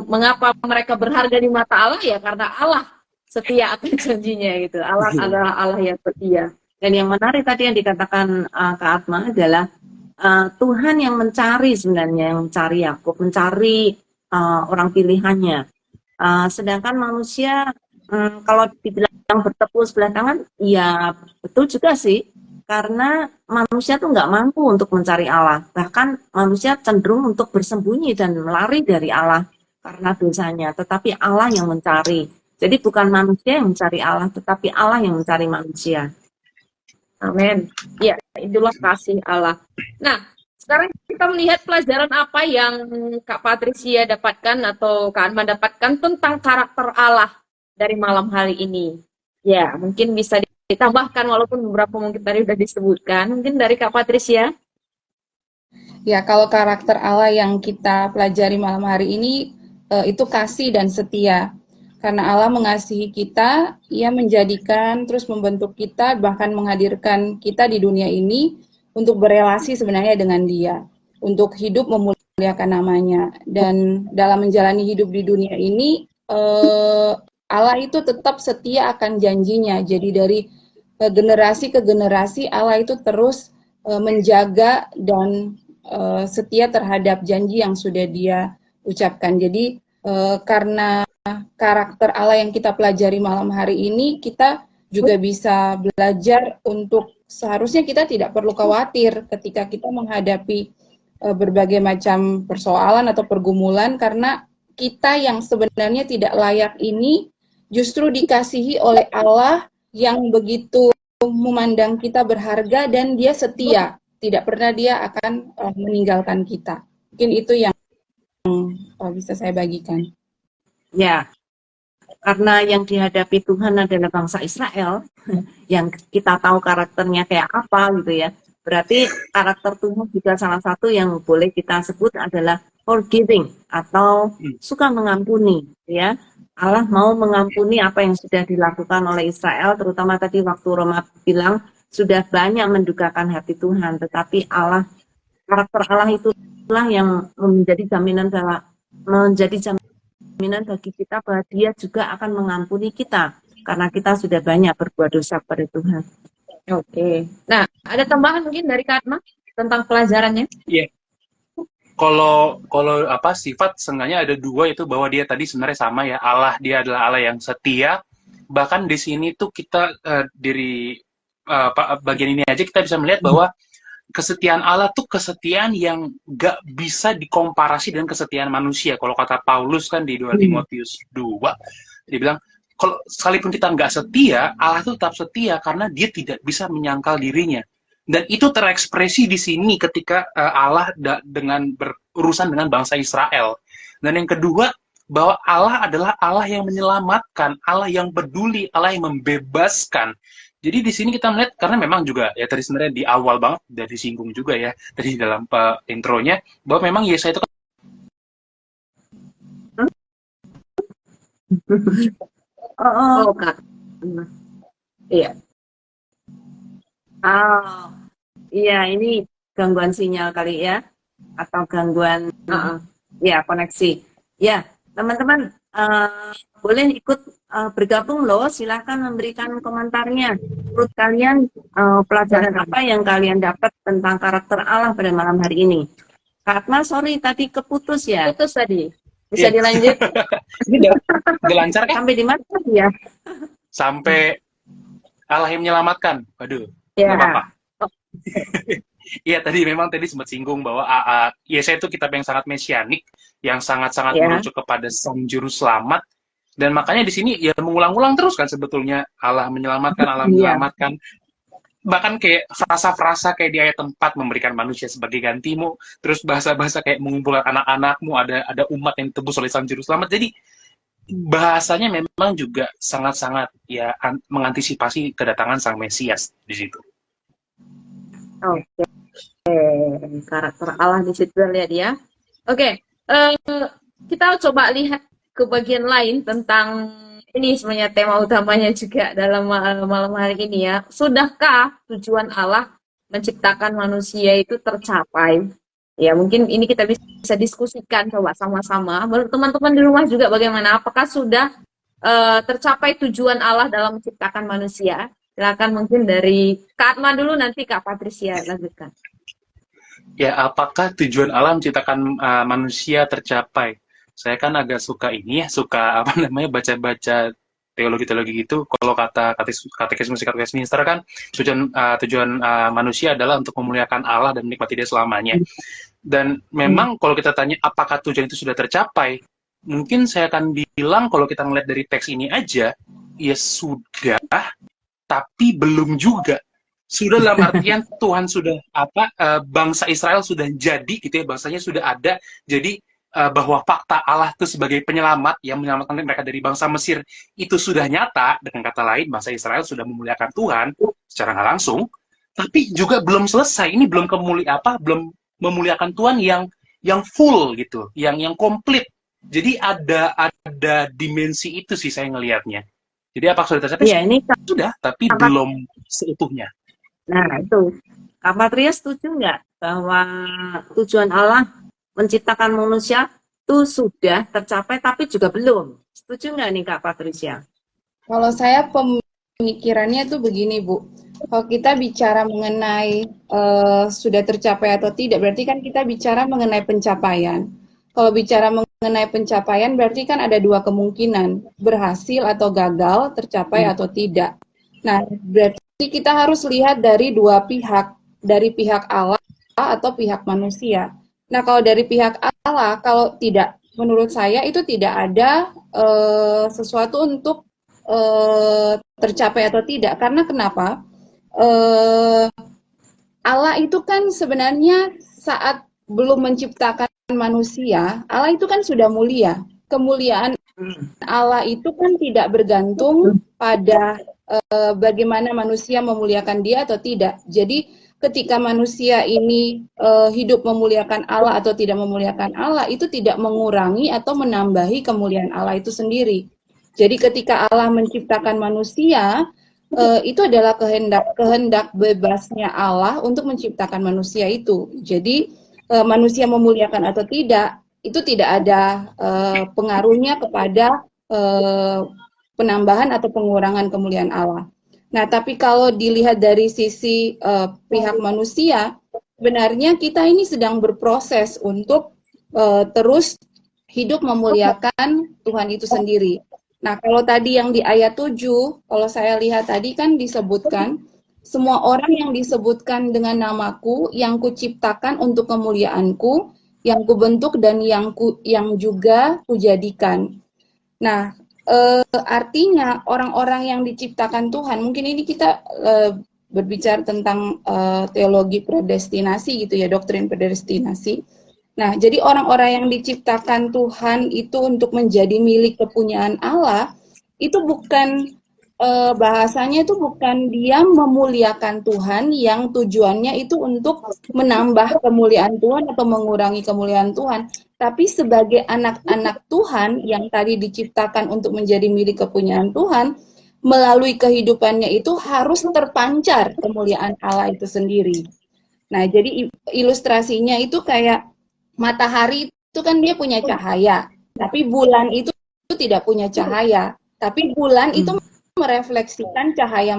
mengapa mereka berharga di mata Allah ya karena Allah setia akan janjinya gitu. Allah adalah Allah yang setia. Dan yang menarik tadi yang dikatakan Kak Atma adalah Tuhan yang mencari sebenarnya, yang mencari Yakub, mencari orang pilihannya. Sedangkan manusia kalau dibilang bertepuk sebelah tangan, ya betul juga sih. Karena manusia tuh nggak mampu untuk mencari Allah. Bahkan manusia cenderung untuk bersembunyi dan lari dari Allah karena dosanya. Tetapi Allah yang mencari. Jadi bukan manusia yang mencari Allah, tetapi Allah yang mencari manusia. Amin. Ya, itulah kasih Allah. Nah, sekarang kita melihat pelajaran apa yang Kak Patricia dapatkan atau Kak Anma dapatkan tentang karakter Allah dari malam hari ini. Ya, mungkin bisa ditambahkan walaupun beberapa mungkin tadi sudah disebutkan. Mungkin dari Kak Patricia. Ya, kalau karakter Allah yang kita pelajari malam hari ini itu kasih dan setia. Karena Allah mengasihi kita, Ia menjadikan terus membentuk kita, bahkan menghadirkan kita di dunia ini untuk berelasi sebenarnya dengan Dia, untuk hidup memuliakan namanya. Dan dalam menjalani hidup di dunia ini, Allah itu tetap setia akan janjinya. Jadi dari generasi ke generasi Allah itu terus menjaga dan setia terhadap janji yang sudah Dia ucapkan. Jadi karena karakter Allah yang kita pelajari malam hari ini, kita juga bisa belajar untuk seharusnya kita tidak perlu khawatir ketika kita menghadapi berbagai macam persoalan atau pergumulan, karena kita yang sebenarnya tidak layak ini justru dikasihi oleh Allah yang begitu memandang kita berharga dan Dia setia, tidak pernah Dia akan meninggalkan kita. Mungkin itu yang bisa saya bagikan. Ya, karena yang dihadapi Tuhan adalah bangsa Israel, yang kita tahu karakternya kayak apa gitu ya. Berarti karakter Tuhan juga salah satu yang boleh kita sebut adalah forgiving atau suka mengampuni, ya. Allah mau mengampuni apa yang sudah dilakukan oleh Israel, terutama tadi waktu Roma bilang sudah banyak mendukakan hati Tuhan, tetapi karakter Allah itulah yang menjadi jaminan bagi kita bahwa Dia juga akan mengampuni kita karena kita sudah banyak berbuat dosa kepada Tuhan. Oke. Nah, ada tambahan mungkin dari Kak Atma tentang pelajarannya? Iya. Kalau sifat seenggaknya ada dua, itu bahwa Dia tadi sebenarnya sama ya, Allah, Dia adalah Allah yang setia. Bahkan di sini tuh kita bagian ini aja kita bisa melihat bahwa kesetiaan Allah tuh kesetiaan yang gak bisa dikomparasi dengan kesetiaan manusia. Kalau kata Paulus kan di 2 Timotius 2, dia bilang, kalau sekalipun kita nggak setia, Allah itu tetap setia karena Dia tidak bisa menyangkal dirinya. Dan itu terekspresi di sini ketika Allah dengan berurusan dengan bangsa Israel. Dan yang kedua, bahwa Allah adalah Allah yang menyelamatkan, Allah yang peduli, Allah yang membebaskan. Jadi di sini kita melihat, karena memang juga ya tadi sebenarnya di awal banget udah disinggung juga ya tadi dalam intronya, bahwa memang Yesaya itu kan Oh, Kak. Iya. Iya, ini gangguan sinyal kali ya, atau gangguan ya koneksi. Ya, teman-teman boleh ikut bergabung loh, silahkan memberikan komentarnya. Menurut kalian pelajaran apa yang kalian dapat tentang karakter Allah pada malam hari ini? Kak Atma, sorry tadi keputus ya. Putus tadi. Bisa dilanjut. udah lancar kan? Sampai di mana ya? Sampai Allah yang menyelamatkan. Waduh, Ya. nggak apa-apa. Iya, tadi sempat singgung bahwa Yesaya itu kitab yang sangat mesianik, yang sangat-sangat Ya, merujuk kepada Sang Juru Selamat, dan makanya di sini ya mengulang-ulang terus kan sebetulnya Allah iya, menyelamatkan, bahkan kayak frasa-frasa kayak di ayat 4 memberikan manusia sebagai gantimu, terus bahasa-bahasa kayak mengumpulkan anak-anakmu, ada umat yang ditebus oleh Sang Juru Selamat. Jadi bahasanya memang juga sangat-sangat ya mengantisipasi kedatangan Sang Mesias di situ. oke. Karakter Allah di situ lihat ya. Oke, kita coba lihat ke bagian lain tentang ini sebenarnya tema utamanya juga dalam malam hari ini ya. Sudahkah tujuan Allah menciptakan manusia itu tercapai? Ya, mungkin ini kita bisa diskusikan coba sama-sama. Menurut teman-teman di rumah juga bagaimana? Apakah sudah tercapai tujuan Allah dalam menciptakan manusia? Silakan mungkin dari Kak Atma dulu, nanti Kak Patricia lanjutkan. Ya, apakah tujuan Allah menciptakan manusia tercapai? Saya kan agak suka ini ya, suka apa namanya baca-baca teologi-teologi gitu. Kalau kata katekismus Westminster kan tujuan manusia adalah untuk memuliakan Allah dan menikmati Dia selamanya. Dan memang kalau kita tanya apakah tujuan itu sudah tercapai, mungkin saya akan bilang kalau kita melihat dari teks ini aja, ya sudah, tapi belum juga. Sudah dalam artian Tuhan sudah bangsa Israel sudah jadi gitu ya, bangsanya sudah ada. Jadi bahwa fakta Allah itu sebagai penyelamat yang menyelamatkan mereka dari bangsa Mesir itu sudah nyata. Dengan kata lain, bangsa Israel sudah memuliakan Tuhan secara nggak langsung, tapi juga belum selesai. Ini belum memuliakan Tuhan yang full gitu, yang komplit. Jadi ada dimensi itu sih saya ngelihatnya. Jadi apa sudah tercapai? Iya, ini Sudah, tapi belum seutuhnya. Nah, itu. Kak Patria setuju nggak bahwa tujuan Allah menciptakan manusia itu sudah tercapai tapi juga belum? Setuju nggak nih Kak Patricia? Kalau saya pemikirannya tuh begini, Bu. Kalau kita bicara mengenai sudah tercapai atau tidak, berarti kan kita bicara mengenai pencapaian. Kalau bicara mengenai pencapaian, berarti kan ada dua kemungkinan, berhasil atau gagal, tercapai atau tidak. Nah, berarti kita harus lihat dari dua pihak, dari pihak Allah atau pihak manusia. Nah, kalau dari pihak Allah, kalau tidak, menurut saya itu tidak ada sesuatu untuk tercapai atau tidak. Karena kenapa? Allah itu kan sebenarnya saat belum menciptakan manusia, Allah itu kan sudah mulia. Kemuliaan Allah itu kan tidak bergantung pada bagaimana manusia memuliakan Dia atau tidak. Jadi ketika manusia ini hidup memuliakan Allah atau tidak memuliakan Allah, itu tidak mengurangi atau menambahi kemuliaan Allah itu sendiri. Jadi ketika Allah menciptakan manusia, itu adalah kehendak bebasnya Allah untuk menciptakan manusia itu. Jadi manusia memuliakan atau tidak, itu tidak ada pengaruhnya kepada penambahan atau pengurangan kemuliaan Allah. Nah, tapi kalau dilihat dari sisi pihak manusia, sebenarnya kita ini sedang berproses untuk terus hidup memuliakan Tuhan itu sendiri. Nah, kalau tadi yang di ayat 7, kalau saya lihat tadi kan disebutkan, semua orang yang disebutkan dengan namaku, yang kuciptakan untuk kemuliaanku, yang kubentuk dan yang juga kujadikan. Nah, artinya orang-orang yang diciptakan Tuhan, mungkin ini kita berbicara tentang teologi predestinasi gitu ya, doktrin predestinasi. Nah, jadi orang-orang yang diciptakan Tuhan itu untuk menjadi milik kepunyaan Allah, itu bukan bahasanya itu bukan dia memuliakan Tuhan yang tujuannya itu untuk menambah kemuliaan Tuhan atau mengurangi kemuliaan Tuhan, tapi sebagai anak-anak Tuhan yang tadi diciptakan untuk menjadi milik kepunyaan Tuhan, melalui kehidupannya itu harus terpancar kemuliaan Allah itu sendiri. Nah, jadi ilustrasinya itu kayak matahari itu kan dia punya cahaya, tapi bulan itu tidak punya cahaya, tapi bulan itu merefleksikan cahaya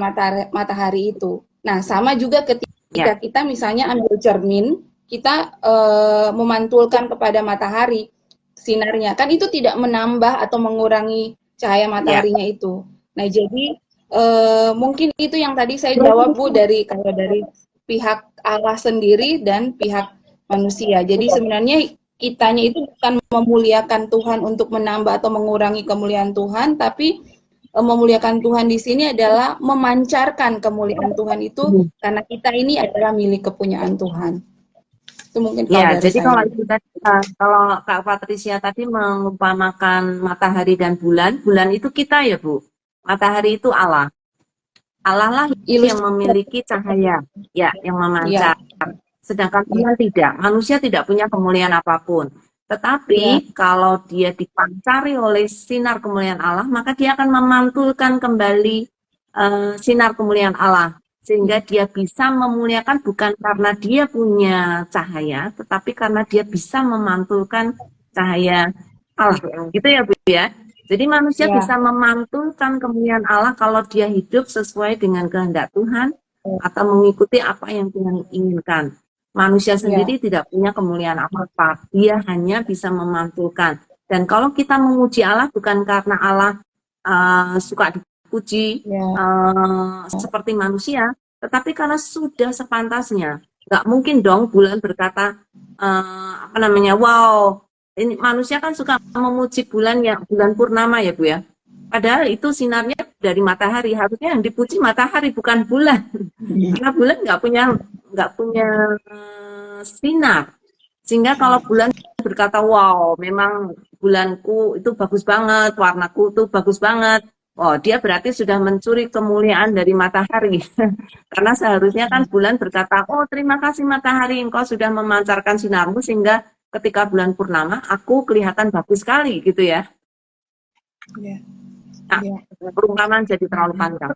matahari itu. Nah, sama juga ketika kita misalnya ambil cermin, kita memantulkan kepada matahari sinarnya, kan itu tidak menambah atau mengurangi cahaya mataharinya itu. Nah, jadi mungkin itu yang tadi saya jawab, Bu, dari pihak Allah sendiri dan pihak manusia. Jadi sebenarnya kitanya itu bukan memuliakan Tuhan untuk menambah atau mengurangi kemuliaan Tuhan, tapi memuliakan Tuhan di sini adalah memancarkan kemuliaan Tuhan itu karena kita ini adalah milik kepunyaan Tuhan. Itu mungkin Ya, kalau dari jadi saya. kalau itu tadi, kalau Kak Patricia tadi mengumpamakan matahari dan bulan, bulan itu kita ya Bu. Matahari itu Allah. Allah lah yang memiliki cahaya, ya, yang memancar. Sedangkan Tuhan tidak. Manusia tidak punya kemuliaan apapun. Tetapi kalau dia dipancari oleh sinar kemuliaan Allah, maka dia akan memantulkan kembali sinar kemuliaan Allah. Sehingga dia bisa memuliakan bukan karena dia punya cahaya, tetapi karena dia bisa memantulkan cahaya Allah. Gitu ya Bu ya. Jadi manusia bisa memantulkan kemuliaan Allah kalau dia hidup sesuai dengan kehendak Tuhan atau mengikuti apa yang Tuhan inginkan. Manusia sendiri tidak punya kemuliaan apa-apa, dia hanya bisa memantulkan. Dan kalau kita memuji Allah bukan karena Allah suka dipuji seperti manusia, tetapi karena sudah sepantasnya. Nggak mungkin dong bulan berkata wow, ini manusia kan suka memuji bulan purnama ya Bu ya. Padahal itu sinarnya dari matahari, harusnya yang dipuji matahari bukan bulan. Karena bulan nggak punya sinar. Sehingga kalau bulan berkata wow, memang bulanku itu bagus banget, warnaku itu bagus banget. Oh, dia berarti sudah mencuri kemuliaan dari matahari. Karena seharusnya kan bulan berkata, oh terima kasih matahari, engkau sudah memancarkan sinarmu sehingga ketika bulan purnama aku kelihatan bagus sekali gitu ya. Nah, perumpamaan jadi terlalu panjang.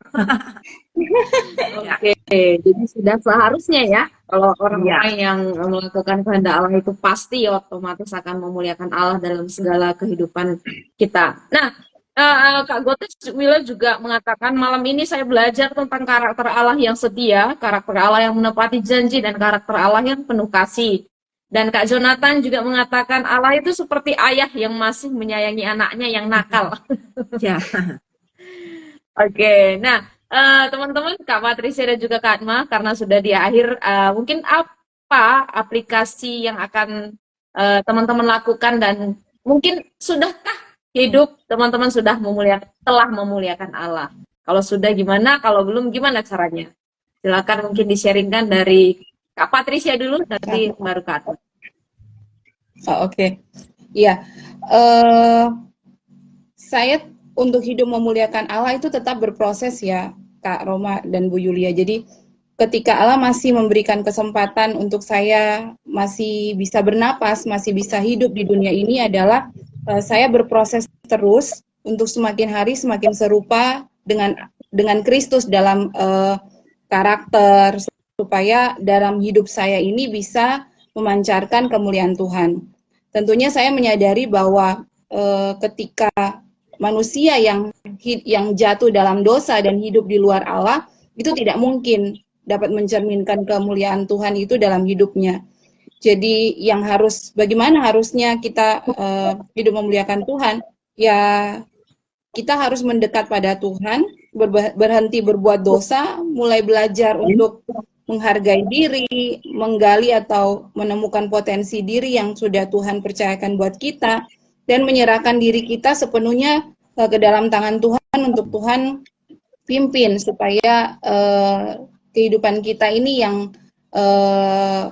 Oke, jadi sudah seharusnya ya kalau orang-orang yang melakukan kehendak Allah itu pasti otomatis akan memuliakan Allah dalam segala kehidupan kita. Nah, Kak Gotes Mila juga mengatakan malam ini saya belajar tentang karakter Allah yang setia, karakter Allah yang menepati janji, dan karakter Allah yang penuh kasih. Dan Kak Jonathan juga mengatakan Allah itu seperti ayah yang masih menyayangi anaknya yang nakal. Ya. Oke, nah teman-teman, Kak Patricia dan juga Kak Atma, karena sudah di akhir, mungkin apa aplikasi yang akan teman-teman lakukan dan mungkin sudahkah hidup teman-teman telah memuliakan Allah? Kalau sudah gimana? Kalau belum gimana caranya? Silakan mungkin di-sharingkan dari Kak Patricia dulu, nanti baru Kak Atma. Oke. Iya. Saya untuk hidup memuliakan Allah itu tetap berproses ya, Kak Roma dan Bu Yulia. Jadi ketika Allah masih memberikan kesempatan untuk saya masih bisa bernapas, masih bisa hidup di dunia ini adalah saya berproses terus untuk semakin hari semakin serupa dengan Kristus dalam karakter, supaya dalam hidup saya ini bisa memancarkan kemuliaan Tuhan. Tentunya saya menyadari bahwa ketika manusia yang jatuh dalam dosa dan hidup di luar Allah, itu tidak mungkin dapat mencerminkan kemuliaan Tuhan itu dalam hidupnya. Jadi bagaimana harusnya kita hidup memuliakan Tuhan? Ya, kita harus mendekat pada Tuhan, berhenti berbuat dosa, mulai belajar untuk menghargai diri, menggali atau menemukan potensi diri yang sudah Tuhan percayakan buat kita, dan menyerahkan diri kita sepenuhnya ke dalam tangan Tuhan untuk Tuhan pimpin, supaya kehidupan kita ini yang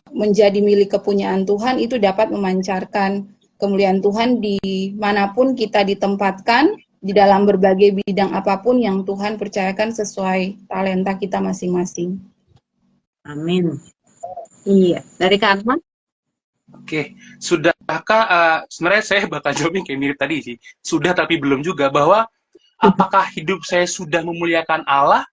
menjadi milik kepunyaan Tuhan itu dapat memancarkan kemuliaan Tuhan dimanapun kita ditempatkan, di dalam berbagai bidang apapun yang Tuhan percayakan sesuai talenta kita masing-masing. Amin. Iya, dari Kak Atma? Oke, sudahkah, sebenarnya saya bakal jawabnya kayak mirip tadi sih, sudah tapi belum juga, bahwa apakah hidup saya sudah memuliakan Allah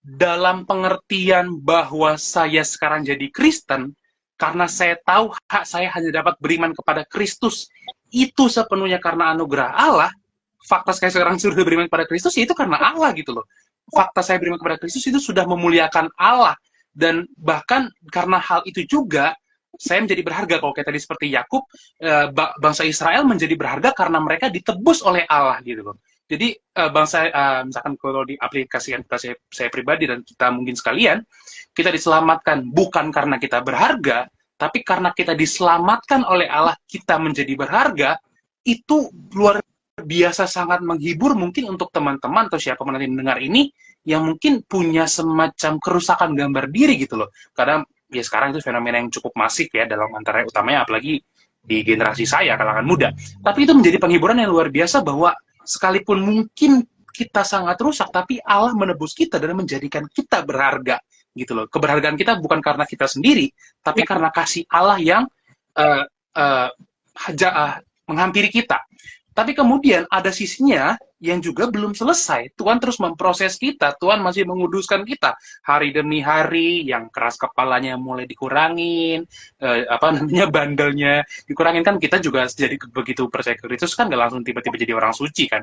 dalam pengertian bahwa saya sekarang jadi Kristen, karena saya tahu hak saya hanya dapat beriman kepada Kristus, itu sepenuhnya karena anugerah Allah. Fakta saya sekarang sudah beriman kepada Kristus, itu karena Allah gitu loh. Fakta saya beriman kepada Kristus itu sudah memuliakan Allah. Dan bahkan karena hal itu juga, saya menjadi berharga. Kalau kayak tadi seperti Yakub, bangsa Israel menjadi berharga karena mereka ditebus oleh Allah gitu loh. Jadi bangsa misalkan kalau diaplikasikan kepada saya pribadi dan kita mungkin sekalian, kita diselamatkan bukan karena kita berharga, tapi karena kita diselamatkan oleh Allah, kita menjadi berharga. Itu luar biasa, sangat menghibur mungkin untuk teman-teman atau siapapun nanti mendengar ini yang mungkin punya semacam kerusakan gambar diri gitu loh. Karena ya sekarang itu fenomena yang cukup masif ya dalam antara utamanya apalagi di generasi saya, kalangan muda. Tapi itu menjadi penghiburan yang luar biasa bahwa sekalipun mungkin kita sangat rusak, tapi Allah menebus kita dan menjadikan kita berharga gitu loh. Keberhargaan kita bukan karena kita sendiri, tapi karena kasih Allah yang uh, uh, menghampiri kita. Tapi kemudian ada sisinya yang juga belum selesai. Tuhan terus memproses kita, Tuhan masih menguduskan kita hari demi hari. Yang keras kepalanya mulai dikurangin, bandelnya dikurangin. Kan kita juga jadi begitu percaya Kristus kan nggak langsung tiba-tiba jadi orang suci kan.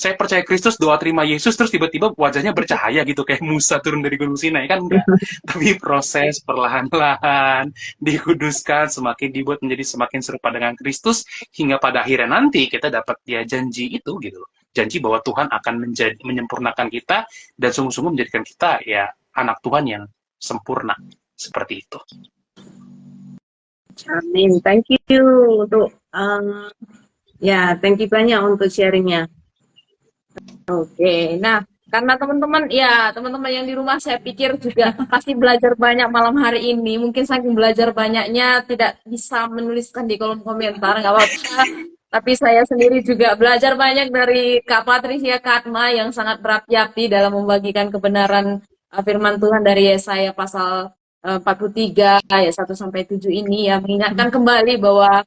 Saya percaya Kristus, doa terima Yesus, terus tiba-tiba wajahnya bercahaya gitu kayak Musa turun dari Gunung Sinai kan enggak. Tapi proses perlahan-lahan dikuduskan, semakin dibuat menjadi semakin serupa dengan Kristus, hingga pada akhirnya nanti kita dapat ya janji itu gitu loh. Janji bahwa Tuhan akan menyempurnakan kita dan sungguh-sungguh menjadikan kita ya anak Tuhan yang sempurna. Seperti itu. Amin. Thank you untuk thank you banyak untuk sharingnya. Oke, nah karena teman-teman yang di rumah saya pikir juga pasti belajar banyak malam hari ini. Mungkin saking belajar banyaknya tidak bisa menuliskan di kolom komentar, nggak apa-apa. Tapi saya sendiri juga belajar banyak dari Kak Patricia, Kak Atma yang sangat berapi-api dalam membagikan kebenaran firman Tuhan dari Yesaya pasal 43 ayat 1-7 ini ya, mengingatkan kembali bahwa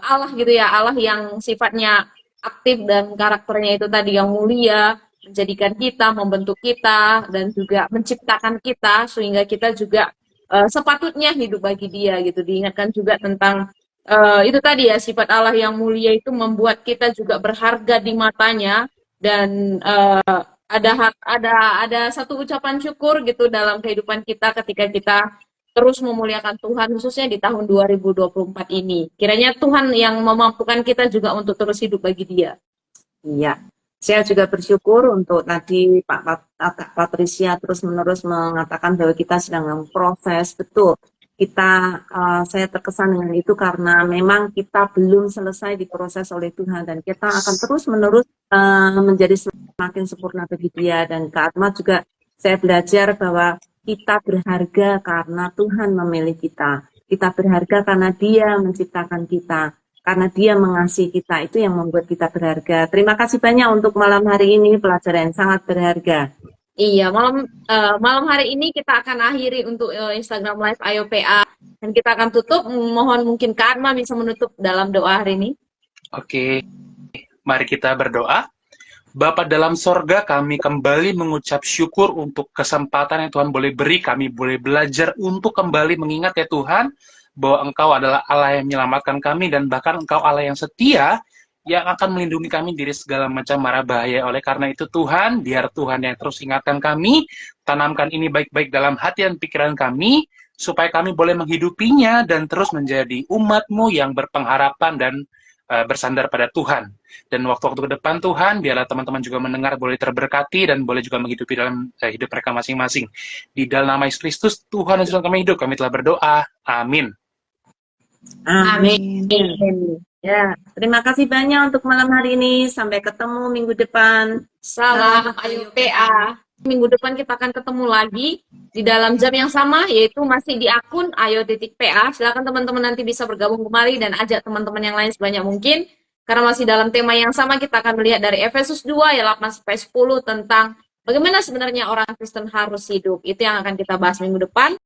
Allah gitu ya, Allah yang sifatnya aktif dan karakternya itu tadi yang mulia, menjadikan kita, membentuk kita, dan juga menciptakan kita sehingga kita juga sepatutnya hidup bagi Dia gitu. Diingatkan juga tentang itu tadi ya, sifat Allah yang mulia itu membuat kita juga berharga di matanya, dan ada satu ucapan syukur gitu dalam kehidupan kita ketika kita terus memuliakan Tuhan, khususnya di tahun 2024 ini. Kiranya Tuhan yang memampukan kita juga untuk terus hidup bagi Dia. Iya, saya juga bersyukur untuk tadi Kak Patricia terus-menerus mengatakan bahwa kita sedang memproses, betul. Saya terkesan dengan itu karena memang kita belum selesai diproses oleh Tuhan dan kita akan terus-menerus menjadi semakin sempurna bagi Dia. Dan Kak Atma juga saya belajar bahwa kita berharga karena Tuhan memilih kita. Kita berharga karena Dia menciptakan kita, karena Dia mengasihi kita. Itu yang membuat kita berharga. Terima kasih banyak untuk malam hari ini, pelajaran yang sangat berharga. Iya, malam hari ini kita akan akhiri untuk Instagram Live Ayo PA, dan kita akan tutup. Mohon mungkin Kak Atma bisa menutup dalam doa hari ini. Oke, mari kita berdoa. Bapa dalam sorga, kami kembali mengucap syukur untuk kesempatan yang Tuhan boleh beri. Kami boleh belajar untuk kembali mengingat ya Tuhan, bahwa Engkau adalah Allah yang menyelamatkan kami, dan bahkan Engkau Allah yang setia, yang akan melindungi kami dari segala macam mara bahaya. Oleh karena itu Tuhan, biar Tuhan yang terus ingatkan kami, tanamkan ini baik-baik dalam hati dan pikiran kami, supaya kami boleh menghidupinya dan terus menjadi umat-Mu yang berpengharapan dan bersandar pada Tuhan. Dan waktu-waktu ke depan Tuhan, biarlah teman-teman juga mendengar boleh terberkati dan boleh juga menghidupi dalam hidup mereka masing-masing. Di dalam nama Yesus Kristus, Tuhan yang sudah kami hidup, kami telah berdoa. Amin. Amin. Ya, terima kasih banyak untuk malam hari ini. Sampai ketemu minggu depan. Salam Ayo PA. Minggu depan kita akan ketemu lagi di dalam jam yang sama, yaitu masih di akun ayo.pa. Silakan teman-teman nanti bisa bergabung kembali dan ajak teman-teman yang lain sebanyak mungkin. Karena masih dalam tema yang sama, kita akan melihat dari Efesus 2 ayat 8-10 tentang bagaimana sebenarnya orang Kristen harus hidup. Itu yang akan kita bahas minggu depan.